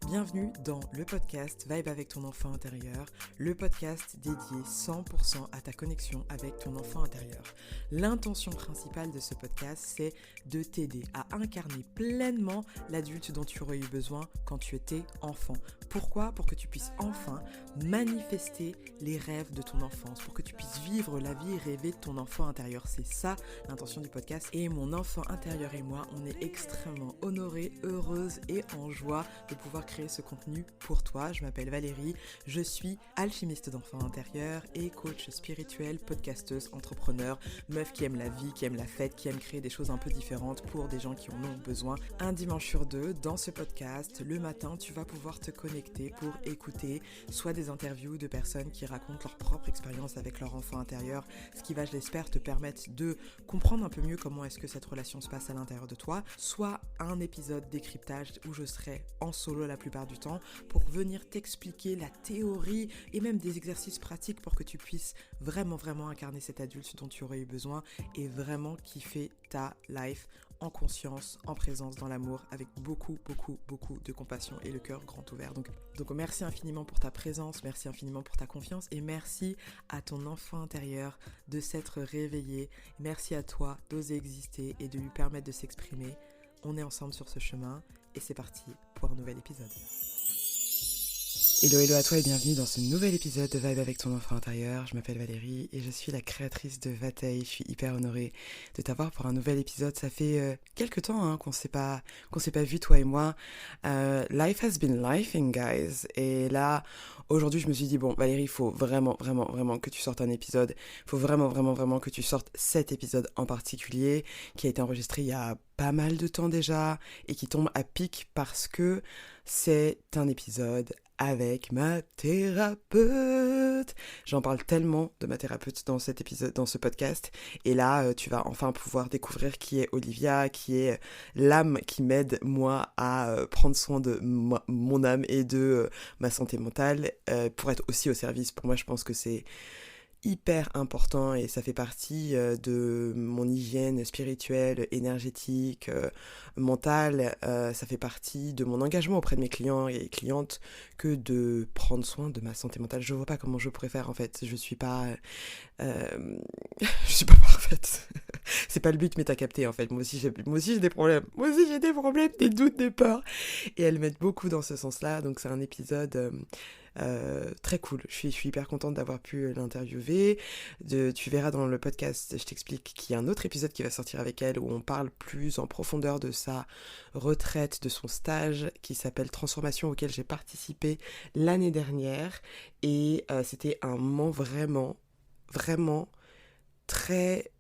Bienvenue dans le podcast Vibe avec ton enfant intérieur, le podcast dédié 100% à ta connexion avec ton enfant intérieur. L'intention principale de ce podcast, c'est de t'aider à incarner pleinement l'adulte dont tu aurais eu besoin quand tu étais enfant. Pourquoi ? Pour que tu puisses enfin manifester les rêves de ton enfance, pour que tu puisses vivre la vie rêvée de ton enfant intérieur. C'est ça l'intention du podcast. Et mon enfant intérieur et moi, on est extrêmement honorés, heureuses et en joie de pouvoir créer ce contenu pour toi. Je m'appelle Valérie, je suis alchimiste d'enfants intérieurs et coach spirituel, podcasteuse, entrepreneur, meuf qui aime la vie, qui aime la fête, qui aime créer des choses un peu différentes pour des gens qui en ont besoin. Un dimanche sur deux, dans ce podcast, le matin, tu vas pouvoir te connecter pour écouter soit des interviews de personnes qui racontent leur propre expérience avec leur enfant intérieur, ce qui va, je l'espère, te permettre de comprendre un peu mieux comment est-ce que cette relation se passe à l'intérieur de toi, soit un épisode décryptage où je serai en solo la plupart du temps pour venir t'expliquer la théorie et même des exercices pratiques pour que tu puisses vraiment incarner cet adulte dont tu aurais eu besoin et vraiment kiffer ta life en conscience, en présence, dans l'amour, avec beaucoup de compassion et le cœur grand ouvert. Donc merci infiniment pour ta présence, merci infiniment pour ta confiance et merci à ton enfant intérieur de s'être réveillé. Merci à toi d'oser exister et de lui permettre de s'exprimer. On est ensemble sur ce chemin et c'est parti pour un nouvel épisode. Hello à toi et bienvenue dans ce nouvel épisode de Vibe avec ton enfant intérieur. Je m'appelle Valérie et je suis la créatrice de Vatei. Je suis hyper honorée de t'avoir pour un nouvel épisode. Ça fait quelques temps qu'on s'est pas vu toi et moi. Life has been lifing, guys. Et là, aujourd'hui, je me suis dit bon, Valérie, il faut vraiment que tu sortes un épisode. Il faut vraiment que tu sortes cet épisode en particulier qui a été enregistré il y a pas mal de temps déjà et qui tombe à pic parce que c'est un épisode avec ma thérapeute. J'en parle tellement de ma thérapeute dans cet épisode, dans ce podcast. Et là, tu vas enfin pouvoir découvrir qui est Olivia, qui est l'âme qui m'aide, moi, à prendre soin de mon âme et de ma santé mentale pour être aussi au service. Pour moi, je pense que c'est hyper important et ça fait partie de mon hygiène spirituelle, énergétique, mentale. Ça fait partie de mon engagement auprès de mes clients et clientes que de prendre soin de ma santé mentale. Je vois pas comment je pourrais faire en fait. Je suis pas parfaite. C'est pas le but, mais t'as capté en fait. Moi aussi j'ai des problèmes. Moi aussi j'ai des problèmes, des doutes, des peurs. Et elle m'aide beaucoup dans ce sens-là. Donc c'est un épisode très cool. Je suis hyper contente d'avoir pu l'interviewer. Tu verras dans le podcast, je t'explique qu'il y a un autre épisode qui va sortir avec elle où on parle plus en profondeur de sa retraite, de son stage qui s'appelle Transformation auquel j'ai participé l'année dernière. Et c'était un moment vraiment très,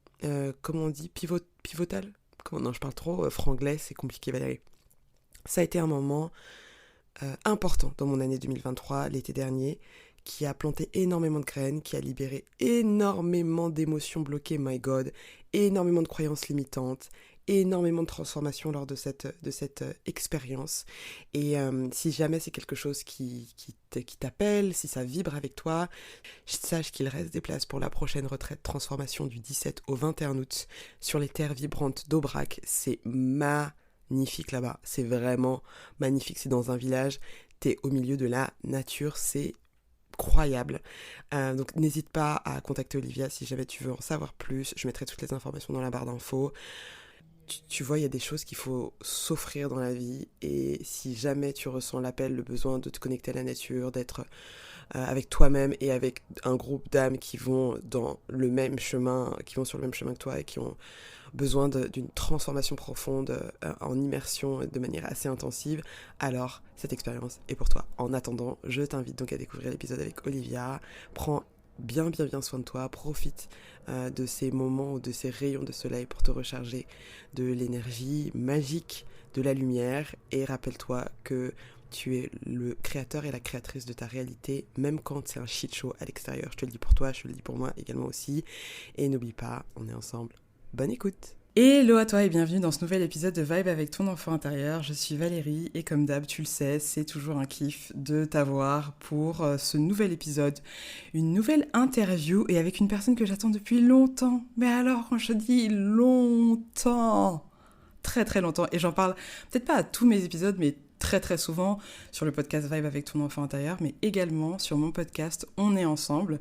comment on dit, pivotal. Non, je parle trop franglais, c'est compliqué, Valérie. Ça a été un moment important dans mon année 2023, l'été dernier, qui a planté énormément de graines, qui a libéré énormément d'émotions bloquées, my God, énormément de croyances limitantes, énormément de transformations lors de cette expérience. Et si jamais c'est quelque chose qui t'appelle, si ça vibre avec toi, sache qu'il reste des places pour la prochaine retraite transformation du 17 au 21 août sur les terres vibrantes d'Aubrac. C'est magnifique là-bas, c'est vraiment magnifique, c'est dans un village, t'es au milieu de la nature, c'est incroyable. Donc n'hésite pas à contacter Olivia si jamais tu veux en savoir plus, je mettrai toutes les informations dans la barre d'infos. Tu vois, il y a des choses qu'il faut s'offrir dans la vie et si jamais tu ressens l'appel, le besoin de te connecter à la nature, d'être avec toi-même et avec un groupe d'âmes qui vont dans le même chemin, qui vont sur le même chemin que toi et qui ont besoin d'une transformation profonde en immersion de manière assez intensive, alors cette expérience est pour toi. En attendant, je t'invite donc à découvrir l'épisode avec Olivia. Prends bien soin de toi, profite de ces moments ou de ces rayons de soleil pour te recharger de l'énergie magique de la lumière et rappelle-toi que tu es le créateur et la créatrice de ta réalité, même quand c'est un shit show à l'extérieur. Je te le dis pour toi, je te le dis pour moi également aussi. Et n'oublie pas, on est ensemble. Bonne écoute. Hello à toi et bienvenue dans ce nouvel épisode de Vibe avec ton enfant intérieur. Je suis Valérie et comme d'hab, tu le sais, c'est toujours un kiff de t'avoir pour ce nouvel épisode. Une nouvelle interview et avec une personne que j'attends depuis longtemps. Mais alors, quand je dis longtemps, très longtemps, et j'en parle peut-être pas à tous mes épisodes, mais très très souvent sur le podcast Vibe avec ton enfant intérieur, mais également sur mon podcast On est ensemble.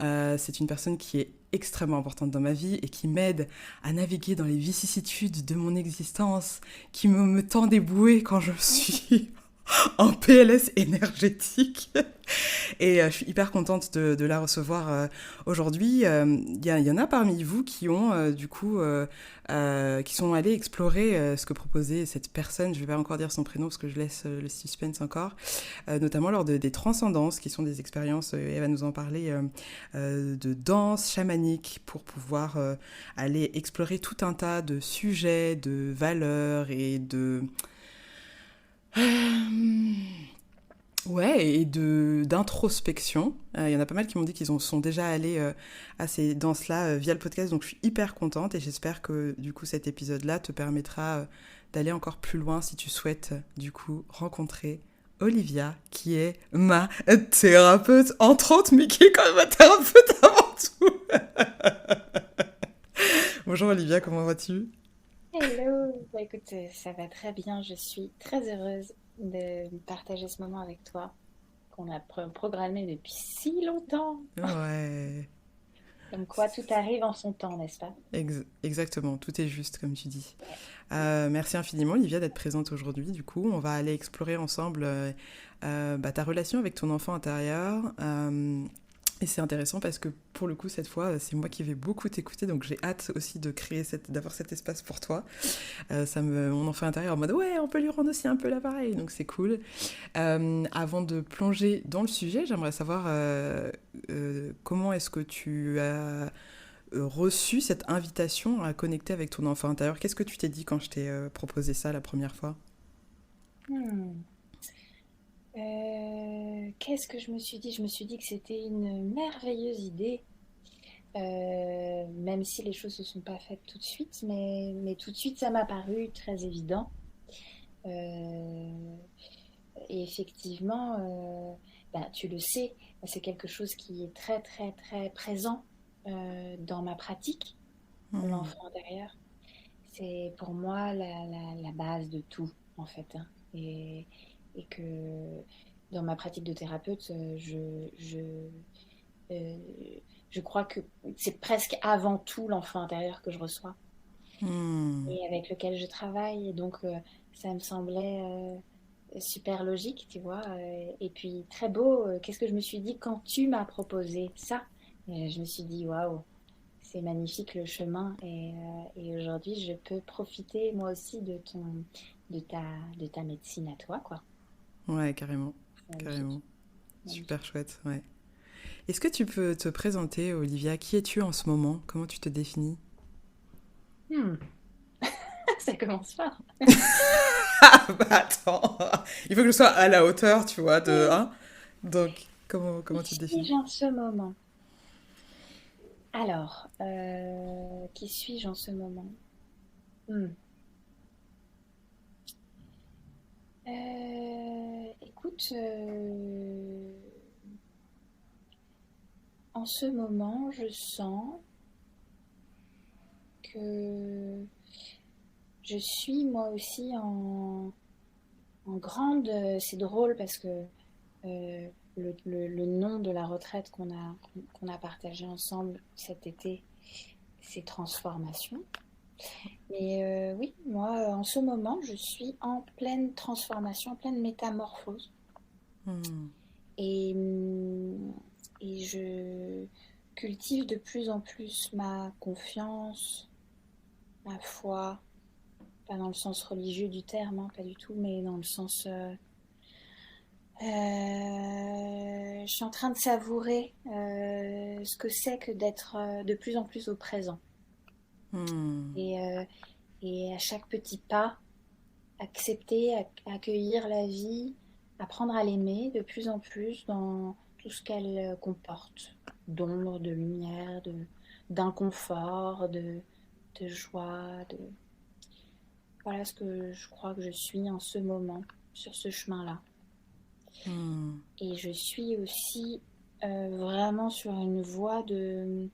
C'est une personne qui est extrêmement importante dans ma vie et qui m'aide à naviguer dans les vicissitudes de mon existence, qui me tend des bouées quand je suis en PLS énergétique. Et je suis hyper contente de la recevoir aujourd'hui. Y en a parmi vous qui ont qui sont allés explorer ce que proposait cette personne. Je vais pas encore dire son prénom parce que je laisse le suspense encore. Notamment lors des transcendances, qui sont des expériences, elle va nous en parler, de danse chamanique pour pouvoir aller explorer tout un tas de sujets, de valeurs et de... Ouais, et d'introspection. Il y en a pas mal qui m'ont dit qu'ils sont déjà allés à ces danses-là via le podcast, donc je suis hyper contente et j'espère que du coup cet épisode-là te permettra d'aller encore plus loin si tu souhaites du coup rencontrer Olivia, qui est ma thérapeute entre autres, mais qui est quand même ma thérapeute avant tout. Bonjour Olivia, comment vas-tu? Hello, bah, écoute, ça va très bien. Je suis très heureuse de partager ce moment avec toi qu'on a programmé depuis si longtemps. Ouais. Comme quoi, tout arrive en son temps, n'est-ce pas? Exactement, tout est juste comme tu dis. Ouais. Merci infiniment Olivia d'être présente aujourd'hui. Du coup, on va aller explorer ensemble ta relation avec ton enfant intérieur. Et c'est intéressant parce que pour le coup, cette fois, c'est moi qui vais beaucoup t'écouter, donc j'ai hâte aussi de d'avoir cet espace pour toi. Mon enfant intérieur en mode ouais, on peut lui rendre aussi un peu l'appareil, donc c'est cool. Avant de plonger dans le sujet, j'aimerais savoir comment est-ce que tu as reçu cette invitation à connecter avec ton enfant intérieur. Qu'est-ce que tu t'es dit quand je t'ai proposé ça la première fois? Hmm. Qu'est-ce que je me suis dit? Je me suis dit que c'était une merveilleuse idée, même si les choses ne se sont pas faites tout de suite, mais tout de suite, ça m'a paru très évident. Euh, Et effectivement, bah, tu le sais, c'est quelque chose qui est très très très présent dans ma pratique, Hmm. l'enfant intérieur. C'est pour moi la base de tout, en fait, hein. Et que dans ma pratique de thérapeute, euh, je crois que c'est presque avant tout l'enfant intérieur que je reçois Hmm. et avec lequel je travaille. Et donc, ça me semblait super logique, tu vois. Et puis très beau. Qu'est-ce que je me suis dit quand tu m'as proposé ça? Et je me suis dit, waouh, c'est magnifique le chemin. Et aujourd'hui, je peux profiter moi aussi de ta, de ta médecine à toi, quoi. Ouais, carrément. C'est magnifique, Carrément. Super magnifique. chouette, ouais. Est-ce que tu peux te présenter, Olivia? Qui es-tu en ce moment? Comment tu te définis? Hmm, ça commence fort. Ah bah attends, il faut que je sois à la hauteur, tu vois, de Qui hein. Donc, comment tu te définis? suis-je en ce moment? Alors, qui suis-je en ce moment? Hmm. Écoute, en ce moment, je sens que je suis moi aussi en grande... C'est drôle parce que le nom de la retraite qu'on a partagé ensemble cet été, c'est transformation. Mais oui, moi, en ce moment, je suis en pleine transformation, en pleine métamorphose. Hmm. Et, et je cultive de plus en plus ma confiance, ma foi, pas dans le sens religieux du terme, hein, pas du tout, mais dans le sens... je suis en train de savourer ce que c'est que d'être de plus en plus au présent. Hmm. Et, euh, et à chaque petit pas, accepter, accueillir la vie, apprendre à l'aimer de plus en plus dans tout ce qu'elle comporte, d'ombre, de lumière, d'inconfort, de joie, de... Voilà ce que je crois que je suis en ce moment, sur ce chemin-là. Hmm. Et je suis aussi vraiment sur une voie de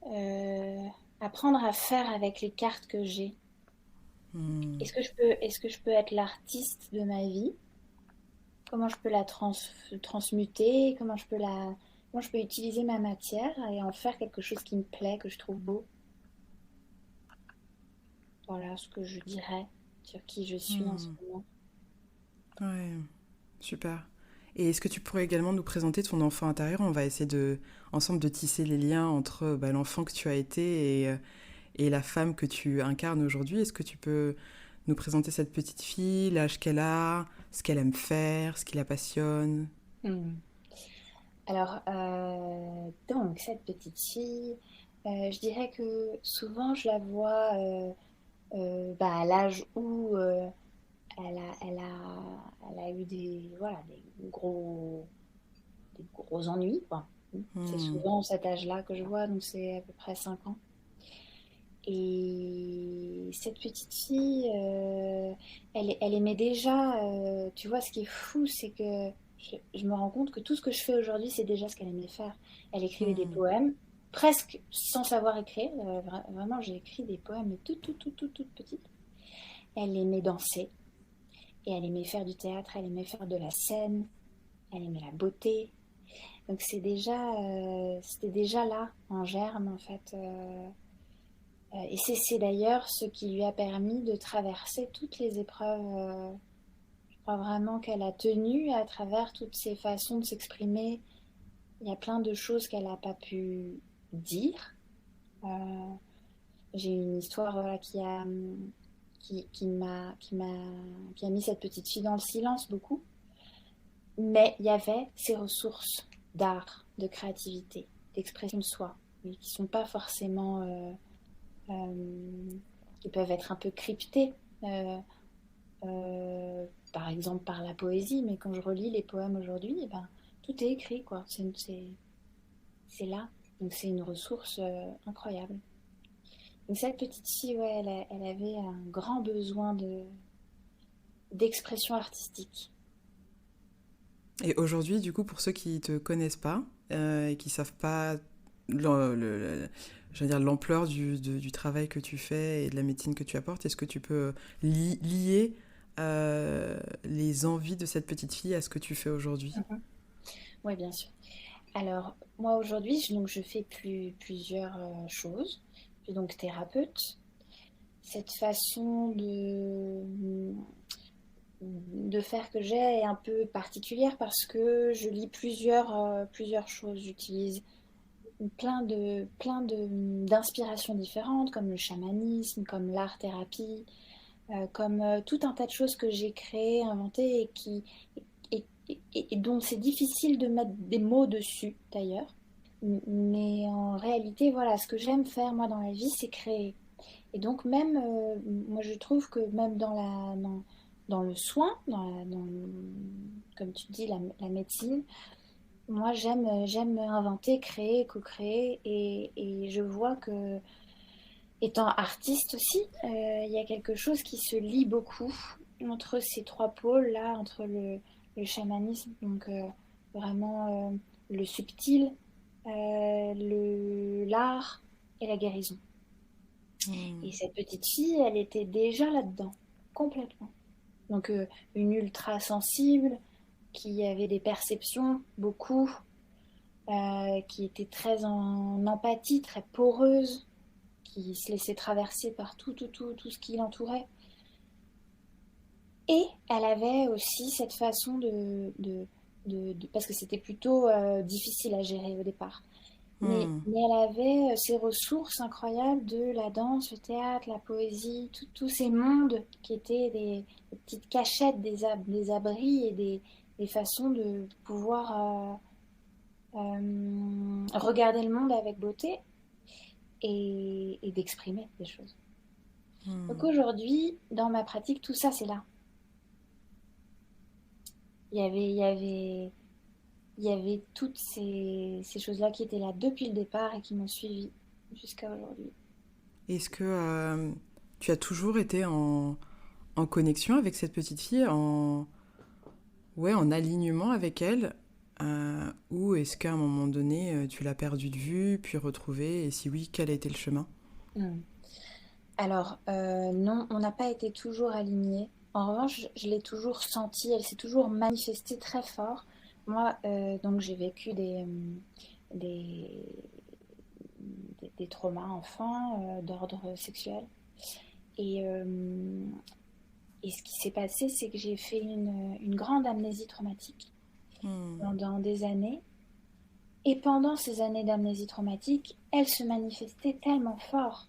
euh, apprendre à faire avec les cartes que j'ai. Hmm. Est-ce que je peux être l'artiste de ma vie? Comment je peux la transmuter? Comment je peux utiliser ma matière et en faire quelque chose qui me plaît, que je trouve beau? Voilà ce que je dirais sur qui je suis en ce Hmm. moment. Ouais, super. Et est-ce que tu pourrais également nous présenter ton enfant intérieur? On va essayer ensemble de tisser les liens entre l'enfant que tu as été et la femme que tu incarnes aujourd'hui. Est-ce que tu peux nous présenter cette petite fille, l'âge qu'elle a, ce qu'elle aime faire, ce qui la passionne? Hmm. Alors, donc, cette petite fille, je dirais que souvent je la vois à l'âge où elle a eu voilà, des gros ennuis, quoi. C'est Hmm. souvent cet âge-là que je vois, donc c'est à peu près 5 ans. Et cette petite fille, elle aimait déjà, tu vois, ce qui est fou, c'est que je me rends compte que tout ce que je fais aujourd'hui, c'est déjà ce qu'elle aimait faire. Elle écrivait des Hmm. poèmes, presque sans savoir écrire. Vraiment, j'ai écrit des poèmes toutes petites. Elle aimait danser, et elle aimait faire du théâtre, elle aimait faire de la scène, elle aimait la beauté. Donc c'était déjà là, en germe, en fait. Et c'est d'ailleurs ce qui lui a permis de traverser toutes les épreuves. Je crois vraiment qu'elle a tenu à travers toutes ces façons de s'exprimer. Il y a plein de choses qu'elle n'a pas pu dire. Euh, j'ai une histoire voilà, qui a mis cette petite fille dans le silence beaucoup. Mais il y avait ces ressources d'art, de créativité, d'expression de soi, mais qui sont pas forcément, qui peuvent être un peu cryptées. Euh, euh, Par exemple par la poésie, mais quand je relis les poèmes aujourd'hui, eh ben, tout est écrit, quoi. C'est là. Donc c'est une ressource incroyable. Donc cette petite fille, ouais, elle avait un grand besoin d'expression artistique. Et aujourd'hui, du coup, pour ceux qui te connaissent pas et qui savent pas je veux dire, l'ampleur du travail que tu fais et de la médecine que tu apportes, est-ce que tu peux lier les envies de cette petite fille à ce que tu fais aujourd'hui? Mhm. Oui, bien sûr. Alors, moi aujourd'hui, je fais plusieurs choses. Je suis donc thérapeute. Cette façon de faire que j'ai est un peu particulière parce que je lis plusieurs choses. J'utilise d'inspirations différentes, comme le chamanisme, comme l'art-thérapie, comme tout un tas de choses que j'ai créées, inventées et, et dont c'est difficile de mettre des mots dessus d'ailleurs. Mais en réalité, voilà, ce que j'aime faire moi dans la vie, c'est créer. Et donc même, moi je trouve que même dans le soin, comme tu dis, la médecine, moi j'aime inventer, créer, co-créer, et je vois que, étant artiste aussi, il y a quelque chose qui se lie beaucoup entre ces trois pôles-là, entre chamanisme, donc vraiment le subtil, l'art et la guérison. Et Hmm. cette petite fille, elle était déjà là-dedans, complètement. Donc une ultra sensible, qui avait des perceptions, beaucoup, qui était très en empathie, très poreuse, qui se laissait traverser par tout ce qui l'entourait. Et elle avait aussi cette façon parce que c'était plutôt difficile à gérer au départ. Hmm. Mais elle avait ces ressources incroyables de la danse, le théâtre, la poésie, tous ces mondes qui étaient des petites cachettes, des abris et des façons de pouvoir regarder le monde avec beauté et d'exprimer des choses. Donc Hmm. aujourd'hui, dans ma pratique, tout ça, c'est là. Il y avait, il y avait, il y avait toutes ces choses-là qui étaient là depuis le départ et qui m'ont suivi jusqu'à aujourd'hui. Est-ce que tu as toujours été en connexion avec cette petite fille, ouais, en alignement avec elle, ou est-ce qu'à un moment donné, tu l'as perdue de vue, puis retrouvée, et si oui, quel a été le chemin? Mm. Alors, non, on n'a pas été toujours alignés. En revanche, je l'ai toujours senti, elle s'est toujours manifestée très fort. Moi, donc j'ai vécu des, des traumas enfants d'ordre sexuel. Et, euh, et ce qui s'est passé, c'est que j'ai fait une grande amnésie traumatique Hmm. pendant des années. Et pendant ces années d'amnésie traumatique, elle se manifestait tellement fort.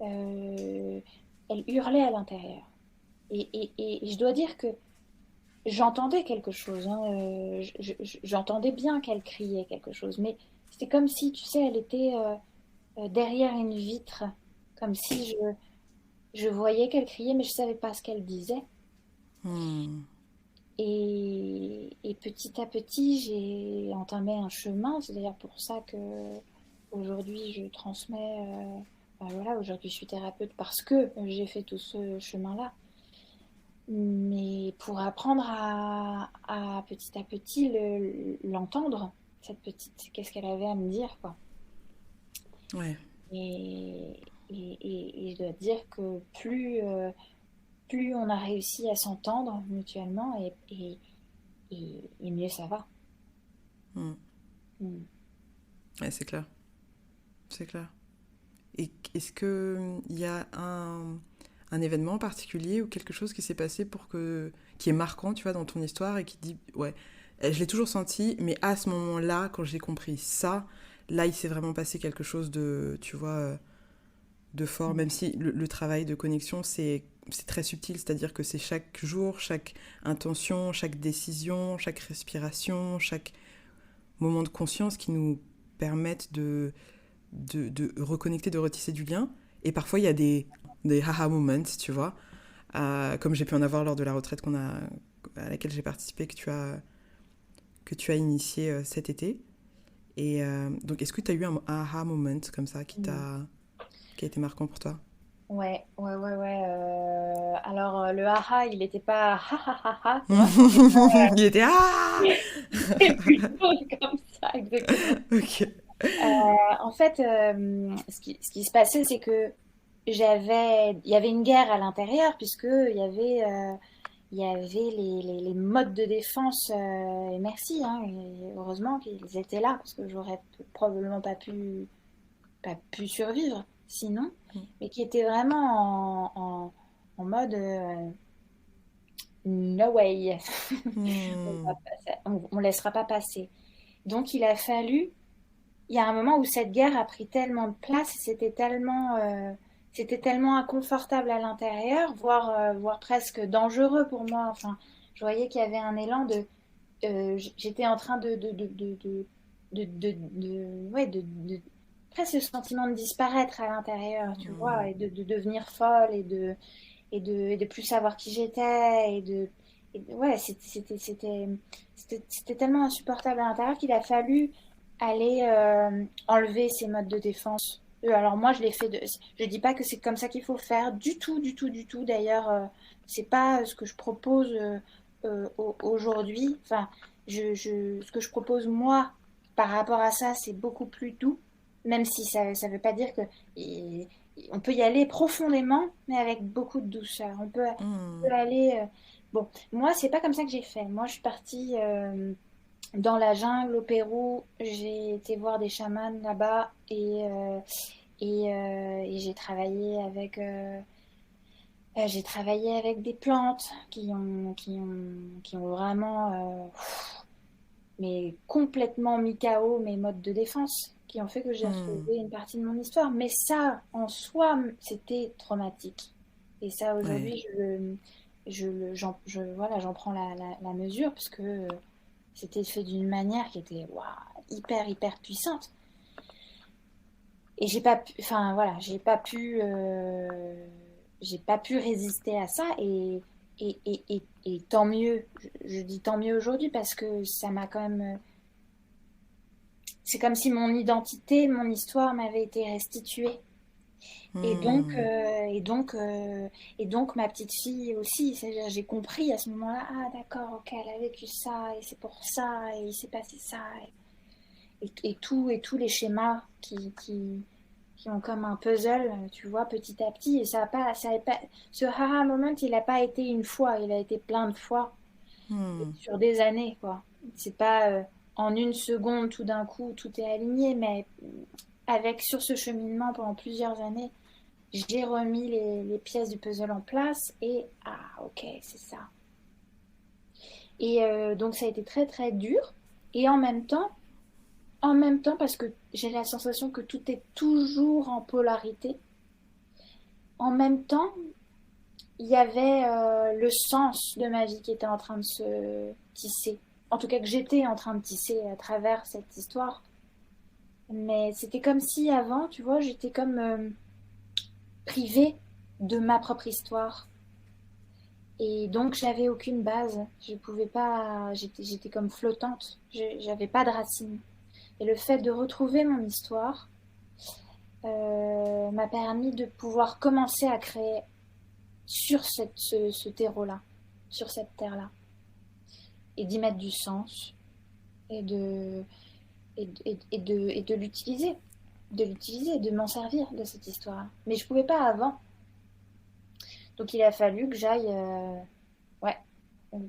Euh, Elle hurlait à l'intérieur. Et je dois dire que j'entendais quelque chose, hein, j'entendais bien qu'elle criait quelque chose, mais c'était comme si, tu sais, elle était derrière une vitre, comme si je voyais qu'elle criait, mais je ne savais pas ce qu'elle disait. Hmm. Et petit à petit, j'ai entamé un chemin. C'est d'ailleurs pour ça que aujourd'hui je transmets. Voilà, aujourd'hui je suis thérapeute parce que j'ai fait tout ce chemin-là. Mais pour apprendre à petit l'entendre, cette petite, qu'est-ce qu'elle avait à me dire, quoi. Ouais, Et je dois dire que plus on a réussi à s'entendre mutuellement, et mieux ça va. hmm. Mm. Ouais, c'est clair. C'est clair. Et est-ce que il y a un événement particulier ou quelque chose qui s'est passé qui est marquant, tu vois, dans ton histoire et qui dit, ouais, je l'ai toujours senti, mais à ce moment-là, quand j'ai compris ça, là, il s'est vraiment passé quelque chose de, tu vois, de fort, même si le travail de connexion, c'est très subtil, c'est-à-dire que c'est chaque jour, chaque intention, chaque décision, chaque respiration, chaque moment de conscience qui nous permettent de reconnecter, de retisser du lien. Et parfois, il y a des haha moments, tu vois, comme j'ai pu en avoir lors de la retraite à laquelle j'ai participé, que tu as initié cet été. Et donc, est-ce que tu as eu un aha moment comme ça Mm. qui a été marquant pour toi? Ouais, ouais, ouais, ouais. Alors, le haha, il n'était pas ha ha ha ha, tu vois. Il était ah. C'est plutôt comme ça, exactement. Ok. En fait, ce qui se passait, c'est que il y avait une guerre à l'intérieur, puisque il y avait les modes de défense, et merci, hein, et heureusement qu'ils étaient là, parce que j'aurais probablement pas pu survivre sinon, mais qui étaient vraiment en mode no way, Hmm. on laissera pas passer. Donc il y a un moment où cette guerre a pris tellement de place, et c'était tellement inconfortable à l'intérieur, voire presque dangereux pour moi. Enfin, je voyais qu'il y avait un élan j'étais en train ouais, presque le sentiment de disparaître à l'intérieur, tu vois, et de devenir folle, et de plus savoir qui j'étais, ouais, c'était tellement insupportable à l'intérieur qu'il a fallu aller enlever ces modes de défense. Alors moi, je l'ai fait. Je dis pas que c'est comme ça qu'il faut faire, du tout, du tout, du tout. D'ailleurs, c'est pas ce que je propose aujourd'hui. Enfin, ce que je propose moi par rapport à ça, c'est beaucoup plus doux, même si ça ne veut pas dire que on peut y aller profondément, mais avec beaucoup de douceur. On peut aller. Bon, moi, c'est pas comme ça que j'ai fait. Moi, je suis partie dans la jungle au Pérou. J'ai été voir des chamans là-bas, et j'ai travaillé avec des plantes qui ont vraiment, mais complètement mis KO mes modes de défense, qui ont fait que j'ai Hmm. retrouvé une partie de mon histoire. Mais ça, en soi, c'était traumatique. Et ça, Ouais. aujourd'hui, voilà, j'en prends la mesure, parce que c'était fait d'une manière qui était waouh, hyper, hyper puissante. Et enfin voilà, j'ai pas pu résister à ça, et tant mieux. Je dis tant mieux aujourd'hui, parce que ça m'a quand même. C'est comme si mon identité, mon histoire m'avait été restituée. Et donc, Hmm. euh, et donc, euh, et donc ma petite fille aussi. C'est-à-dire, j'ai compris à ce moment-là, ah d'accord, ok, elle a vécu ça, et c'est pour ça, et il s'est passé ça, et tous les schémas qui ont comme un puzzle, tu vois, petit à petit. Et ça a pas, ce aha moment, il n'a pas été une fois, il a été plein de fois Hmm. sur des années, quoi. C'est pas en une seconde, tout d'un coup, tout est aligné, mais avec sur ce cheminement pendant plusieurs années, j'ai remis les pièces du puzzle en place et ok, c'est ça. Et donc ça a été très très dur. Et en même temps, parce que j'ai la sensation que tout est toujours en polarité, en même temps, il y avait le sens de ma vie qui était en train de se tisser. En tout cas, que j'étais en train de tisser à travers cette histoire. Mais c'était comme si avant, tu vois, j'étais comme privée de ma propre histoire. Et donc, j'avais aucune base. Je pouvais pas. J'étais comme flottante. J'avais pas de racines. Et le fait de retrouver mon histoire m'a permis de pouvoir commencer à créer sur ce terreau-là, sur cette terre-là, et d'y mettre du sens et de l'utiliser, de m'en servir de cette histoire. Mais je pouvais pas avant. Donc il a fallu que j'aille, ouais,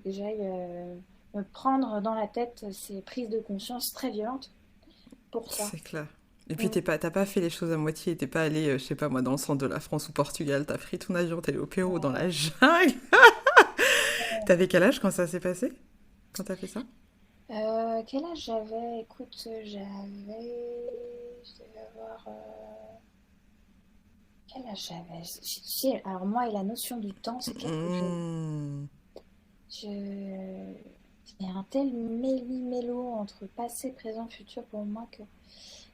que j'aille me prendre dans la tête ces prises de conscience très violentes pour ça. C'est clair. Et puis Mm. t'as pas fait les choses à moitié, t'es pas allé, je sais pas moi, dans le centre de la France ou Portugal, t'as pris ton avion, t'es allé au Pérou, dans la jungle. T'avais quel âge quand ça s'est passé? Quand t'as fait ça? Quel âge j'avais? Écoute, je devais avoir. Quel âge j'avais? Tu sais, alors moi et la notion du temps, c'est quelque chose. Hmm. Je... Il y a un tel méli-mélo entre passé, présent, futur pour moi que.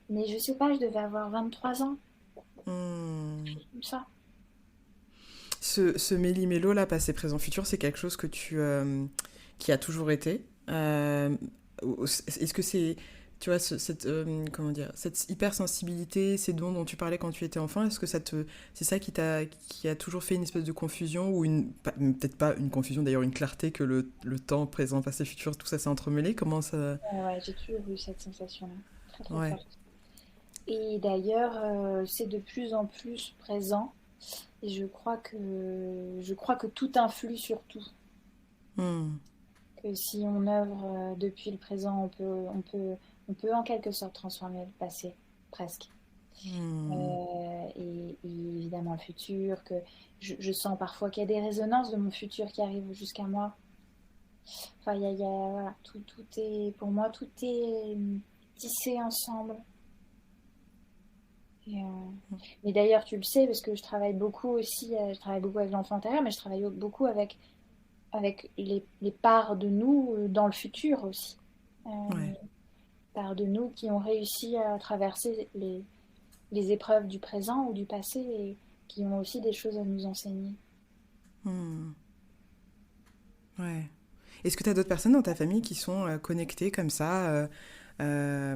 Mais je sais pas, je devais avoir 23 ans, Hmm. comme ça. Ce méli-mélo là, passé, présent, futur, c'est quelque chose que qui a toujours été. Est-ce que c'est, tu vois, cette, comment dire, cette hypersensibilité, ces dons dont tu parlais quand tu étais enfant, est-ce que c'est ça qui a toujours fait une espèce de confusion ou peut-être pas une confusion, d'ailleurs une clarté que le temps, présent, passé, futur, tout ça s'est entremêlé. Comment ça? Ouais, j'ai toujours eu cette sensation-là, très très Ouais. forte. Et d'ailleurs, c'est de plus en plus présent. Et je crois que tout influe sur tout. Hmm. Que si on œuvre depuis le présent, on peut en quelque sorte transformer le passé, presque. Hmm. Et évidemment le futur, que je sens parfois qu'il y a des résonances de mon futur qui arrivent jusqu'à moi. Enfin, voilà, tout est, pour moi, tout est tissé ensemble. Et, mais d'ailleurs, tu le sais, parce que je travaille beaucoup aussi, je travaille beaucoup avec l'enfant intérieur, mais je travaille beaucoup avec les parts de nous dans le futur aussi. Ouais. Parts de nous qui ont réussi à traverser les épreuves du présent ou du passé et qui ont aussi des choses à nous enseigner. Hmm. Ouais. Est-ce que tu as d'autres personnes dans ta famille qui sont connectées comme ça euh,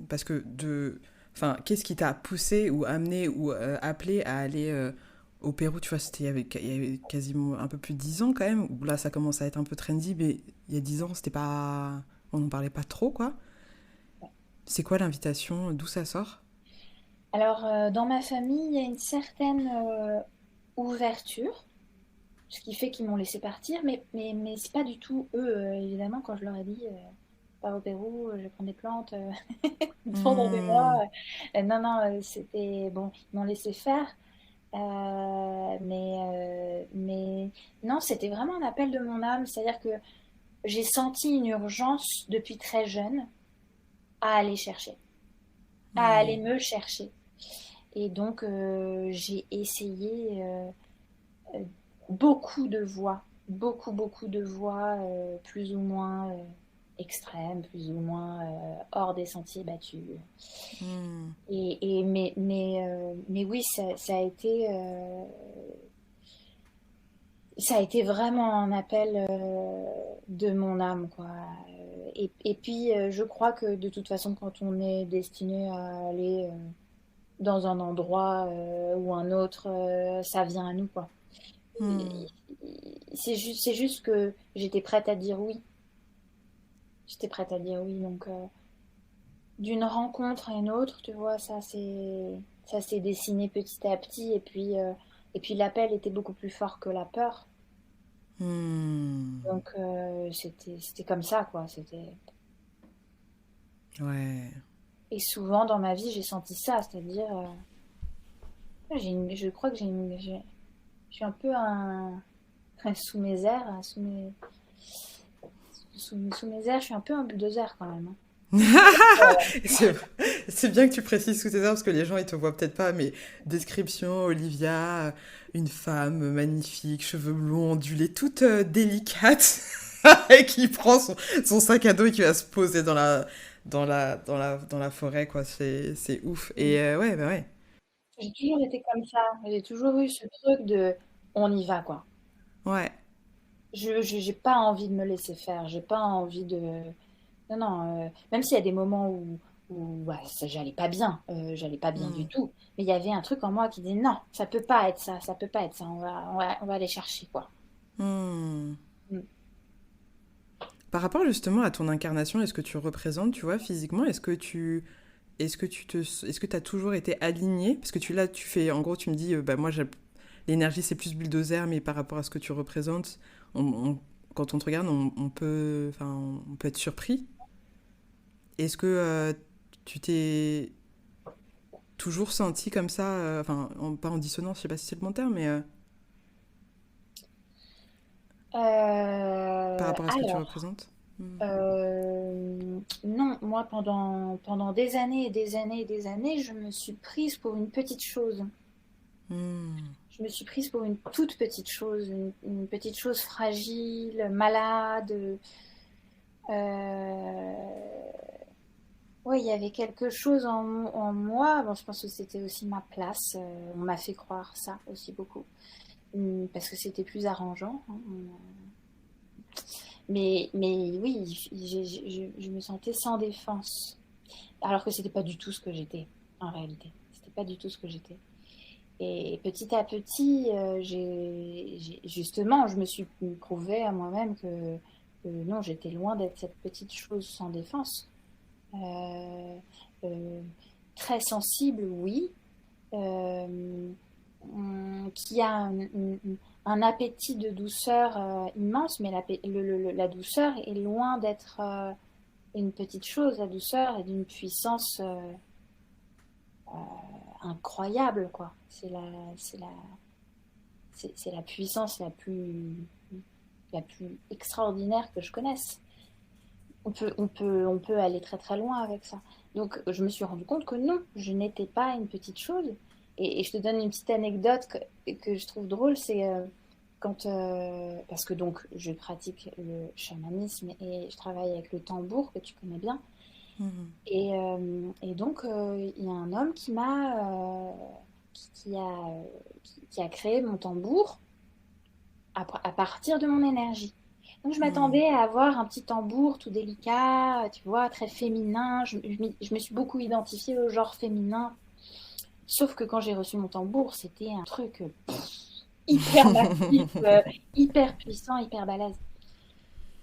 parce que enfin, qu'est-ce qui t'a poussé ou amené ou appelé à aller au Pérou? Tu vois, c'était il y avait quasiment un peu plus de 10 ans quand même, où là ça commence à être un peu trendy, mais il y a 10 ans, c'était pas, on n'en parlait pas trop, quoi. C'est quoi l'invitation? D'où ça sort? Alors, dans ma famille, il y a une certaine ouverture, ce qui fait qu'ils m'ont laissé partir, mais c'est pas du tout eux, évidemment, quand je leur ai dit, pas au Pérou, je vais prendre des plantes pendant des mois. Hmm. Non, non, c'était bon, ils m'ont laissé faire. Mais non, c'était vraiment un appel de mon âme, c'est-à-dire que j'ai senti une urgence depuis très jeune à aller chercher, à aller Hmm. me chercher. Et donc, j'ai essayé euh, beaucoup de voix plus ou moins extrêmes, plus ou moins hors des sentiers battus. Hmm. Mais oui, ça a été vraiment un appel de mon âme, quoi. Et puis, je crois que de toute façon, quand on est destiné à aller dans un endroit ou un autre, ça vient à nous, quoi. Hmm. C'est juste que j'étais prête à dire oui. J'étais prête à dire oui. Donc, d'une rencontre à une autre, tu vois, ça, c'est. ça s'est dessiné petit à petit et puis l'appel était beaucoup plus fort que la peur. Hmm. Donc c'était comme ça quoi. Ouais. Et souvent dans ma vie j'ai senti ça, c'est-à-dire je crois que je suis un peu sous mes airs, sous mes airs, je suis un peu un bulldozer quand même. Hein. C'est c'est bien que tu précises sous tes heures parce que les gens ils te voient peut-être pas, mais description Olivia, une femme magnifique, cheveux blonds ondulés, toute délicate, et qui prend son sac à dos et qui va se poser dans la forêt, quoi. C'est ouf. Et ouais, bah ouais. J'ai toujours été comme ça. J'ai toujours eu ce truc de on y va quoi. Ouais. J'ai pas envie de me laisser faire. J'ai pas envie de. Non, non. Même s'il y a des moments où ouais, j'allais pas bien du Hmm. tout. Mais il y avait un truc en moi qui disait non, ça peut pas être ça, ça peut pas être ça. On va aller chercher quoi. Hmm. Mm. Par rapport justement à ton incarnation, est-ce que tu représentes, tu vois, physiquement, est-ce que t'as toujours été aligné? Parce que tu fais, en gros, tu me dis, bah moi, l'énergie c'est plus bulldozer, mais par rapport à ce que tu représentes, quand on te regarde, on peut être surpris. Est-ce que tu t'es toujours senti comme ça, pas en dissonance, je sais pas si c'est le bon terme, mais par rapport à ce que tu Alors. représentes? Hmm. Non, moi pendant des années et des années et des années, je me suis prise pour une petite chose. Hmm. Je me suis prise pour une toute petite chose, une petite chose fragile, malade. Oui, il y avait quelque chose en moi. Bon, je pense que c'était aussi ma place. On m'a fait croire ça aussi beaucoup. Parce que c'était plus arrangeant. Hein. Mais oui, je me sentais sans défense. Alors que c'était pas du tout ce que j'étais, en réalité. C'était pas du tout ce que j'étais. Et petit à petit, justement, je me suis prouvé à moi-même que non, j'étais loin d'être cette petite chose sans défense. Euh, euh, Très sensible, oui, euh, qui a un appétit de douceur immense, mais la douceur est loin d'être une petite chose. La douceur est d'une puissance incroyable, quoi. C'est la puissance la plus extraordinaire que je connaisse. On peut aller très très loin avec ça. Donc je me suis rendu compte que non, je n'étais pas une petite chose. Et je te donne une petite anecdote que je trouve drôle, c'est parce que donc je pratique le chamanisme et je travaille avec le tambour que tu connais bien. Hmm. Et donc il y a un homme qui a, qui a créé mon tambour à partir de mon énergie. Donc je Hmm. m'attendais à avoir un petit tambour tout délicat, tu vois, très féminin. Je me suis beaucoup identifiée au genre féminin. Sauf que quand j'ai reçu mon tambour, c'était un truc hyper massif, hyper puissant, hyper balèze.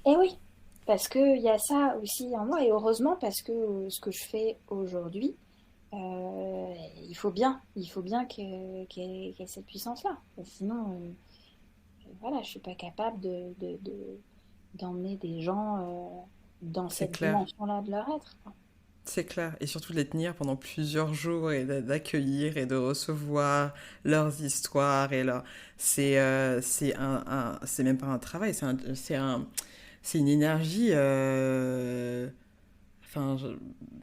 Et oui, parce qu'il y a ça aussi en moi. Et heureusement, parce que ce que je fais aujourd'hui, il faut bien qu'il y ait cette puissance-là. Sinon, voilà, je suis pas capable d'emmener des gens dans C'est cette clair. dimension-là de leur être. Quoi. C'est clair, et surtout de les tenir pendant plusieurs jours et d'accueillir et de recevoir leurs histoires et leur... c'est même pas un travail, c'est une énergie. Enfin,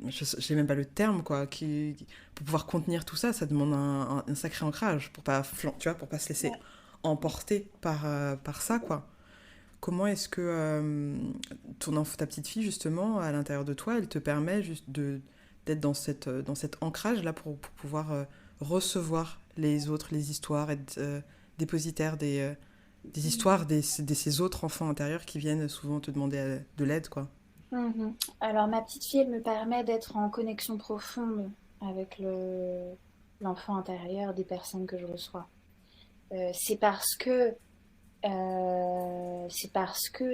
j'ai même pas le terme quoi. Pour pouvoir contenir tout ça, ça demande un sacré ancrage pour pas, tu vois, pour pas se laisser Ouais. emporter par ça quoi. Comment est-ce que ta petite fille, justement, à l'intérieur de toi, elle te permet d'être dans cet ancrage-là pour pouvoir recevoir les autres, les histoires, être dépositaire des histoires de ces autres enfants intérieurs qui viennent souvent te demander de l'aide, quoi. Mhm. Alors, ma petite fille, elle me permet d'être en connexion profonde avec l'enfant intérieur des personnes que je reçois. C'est parce que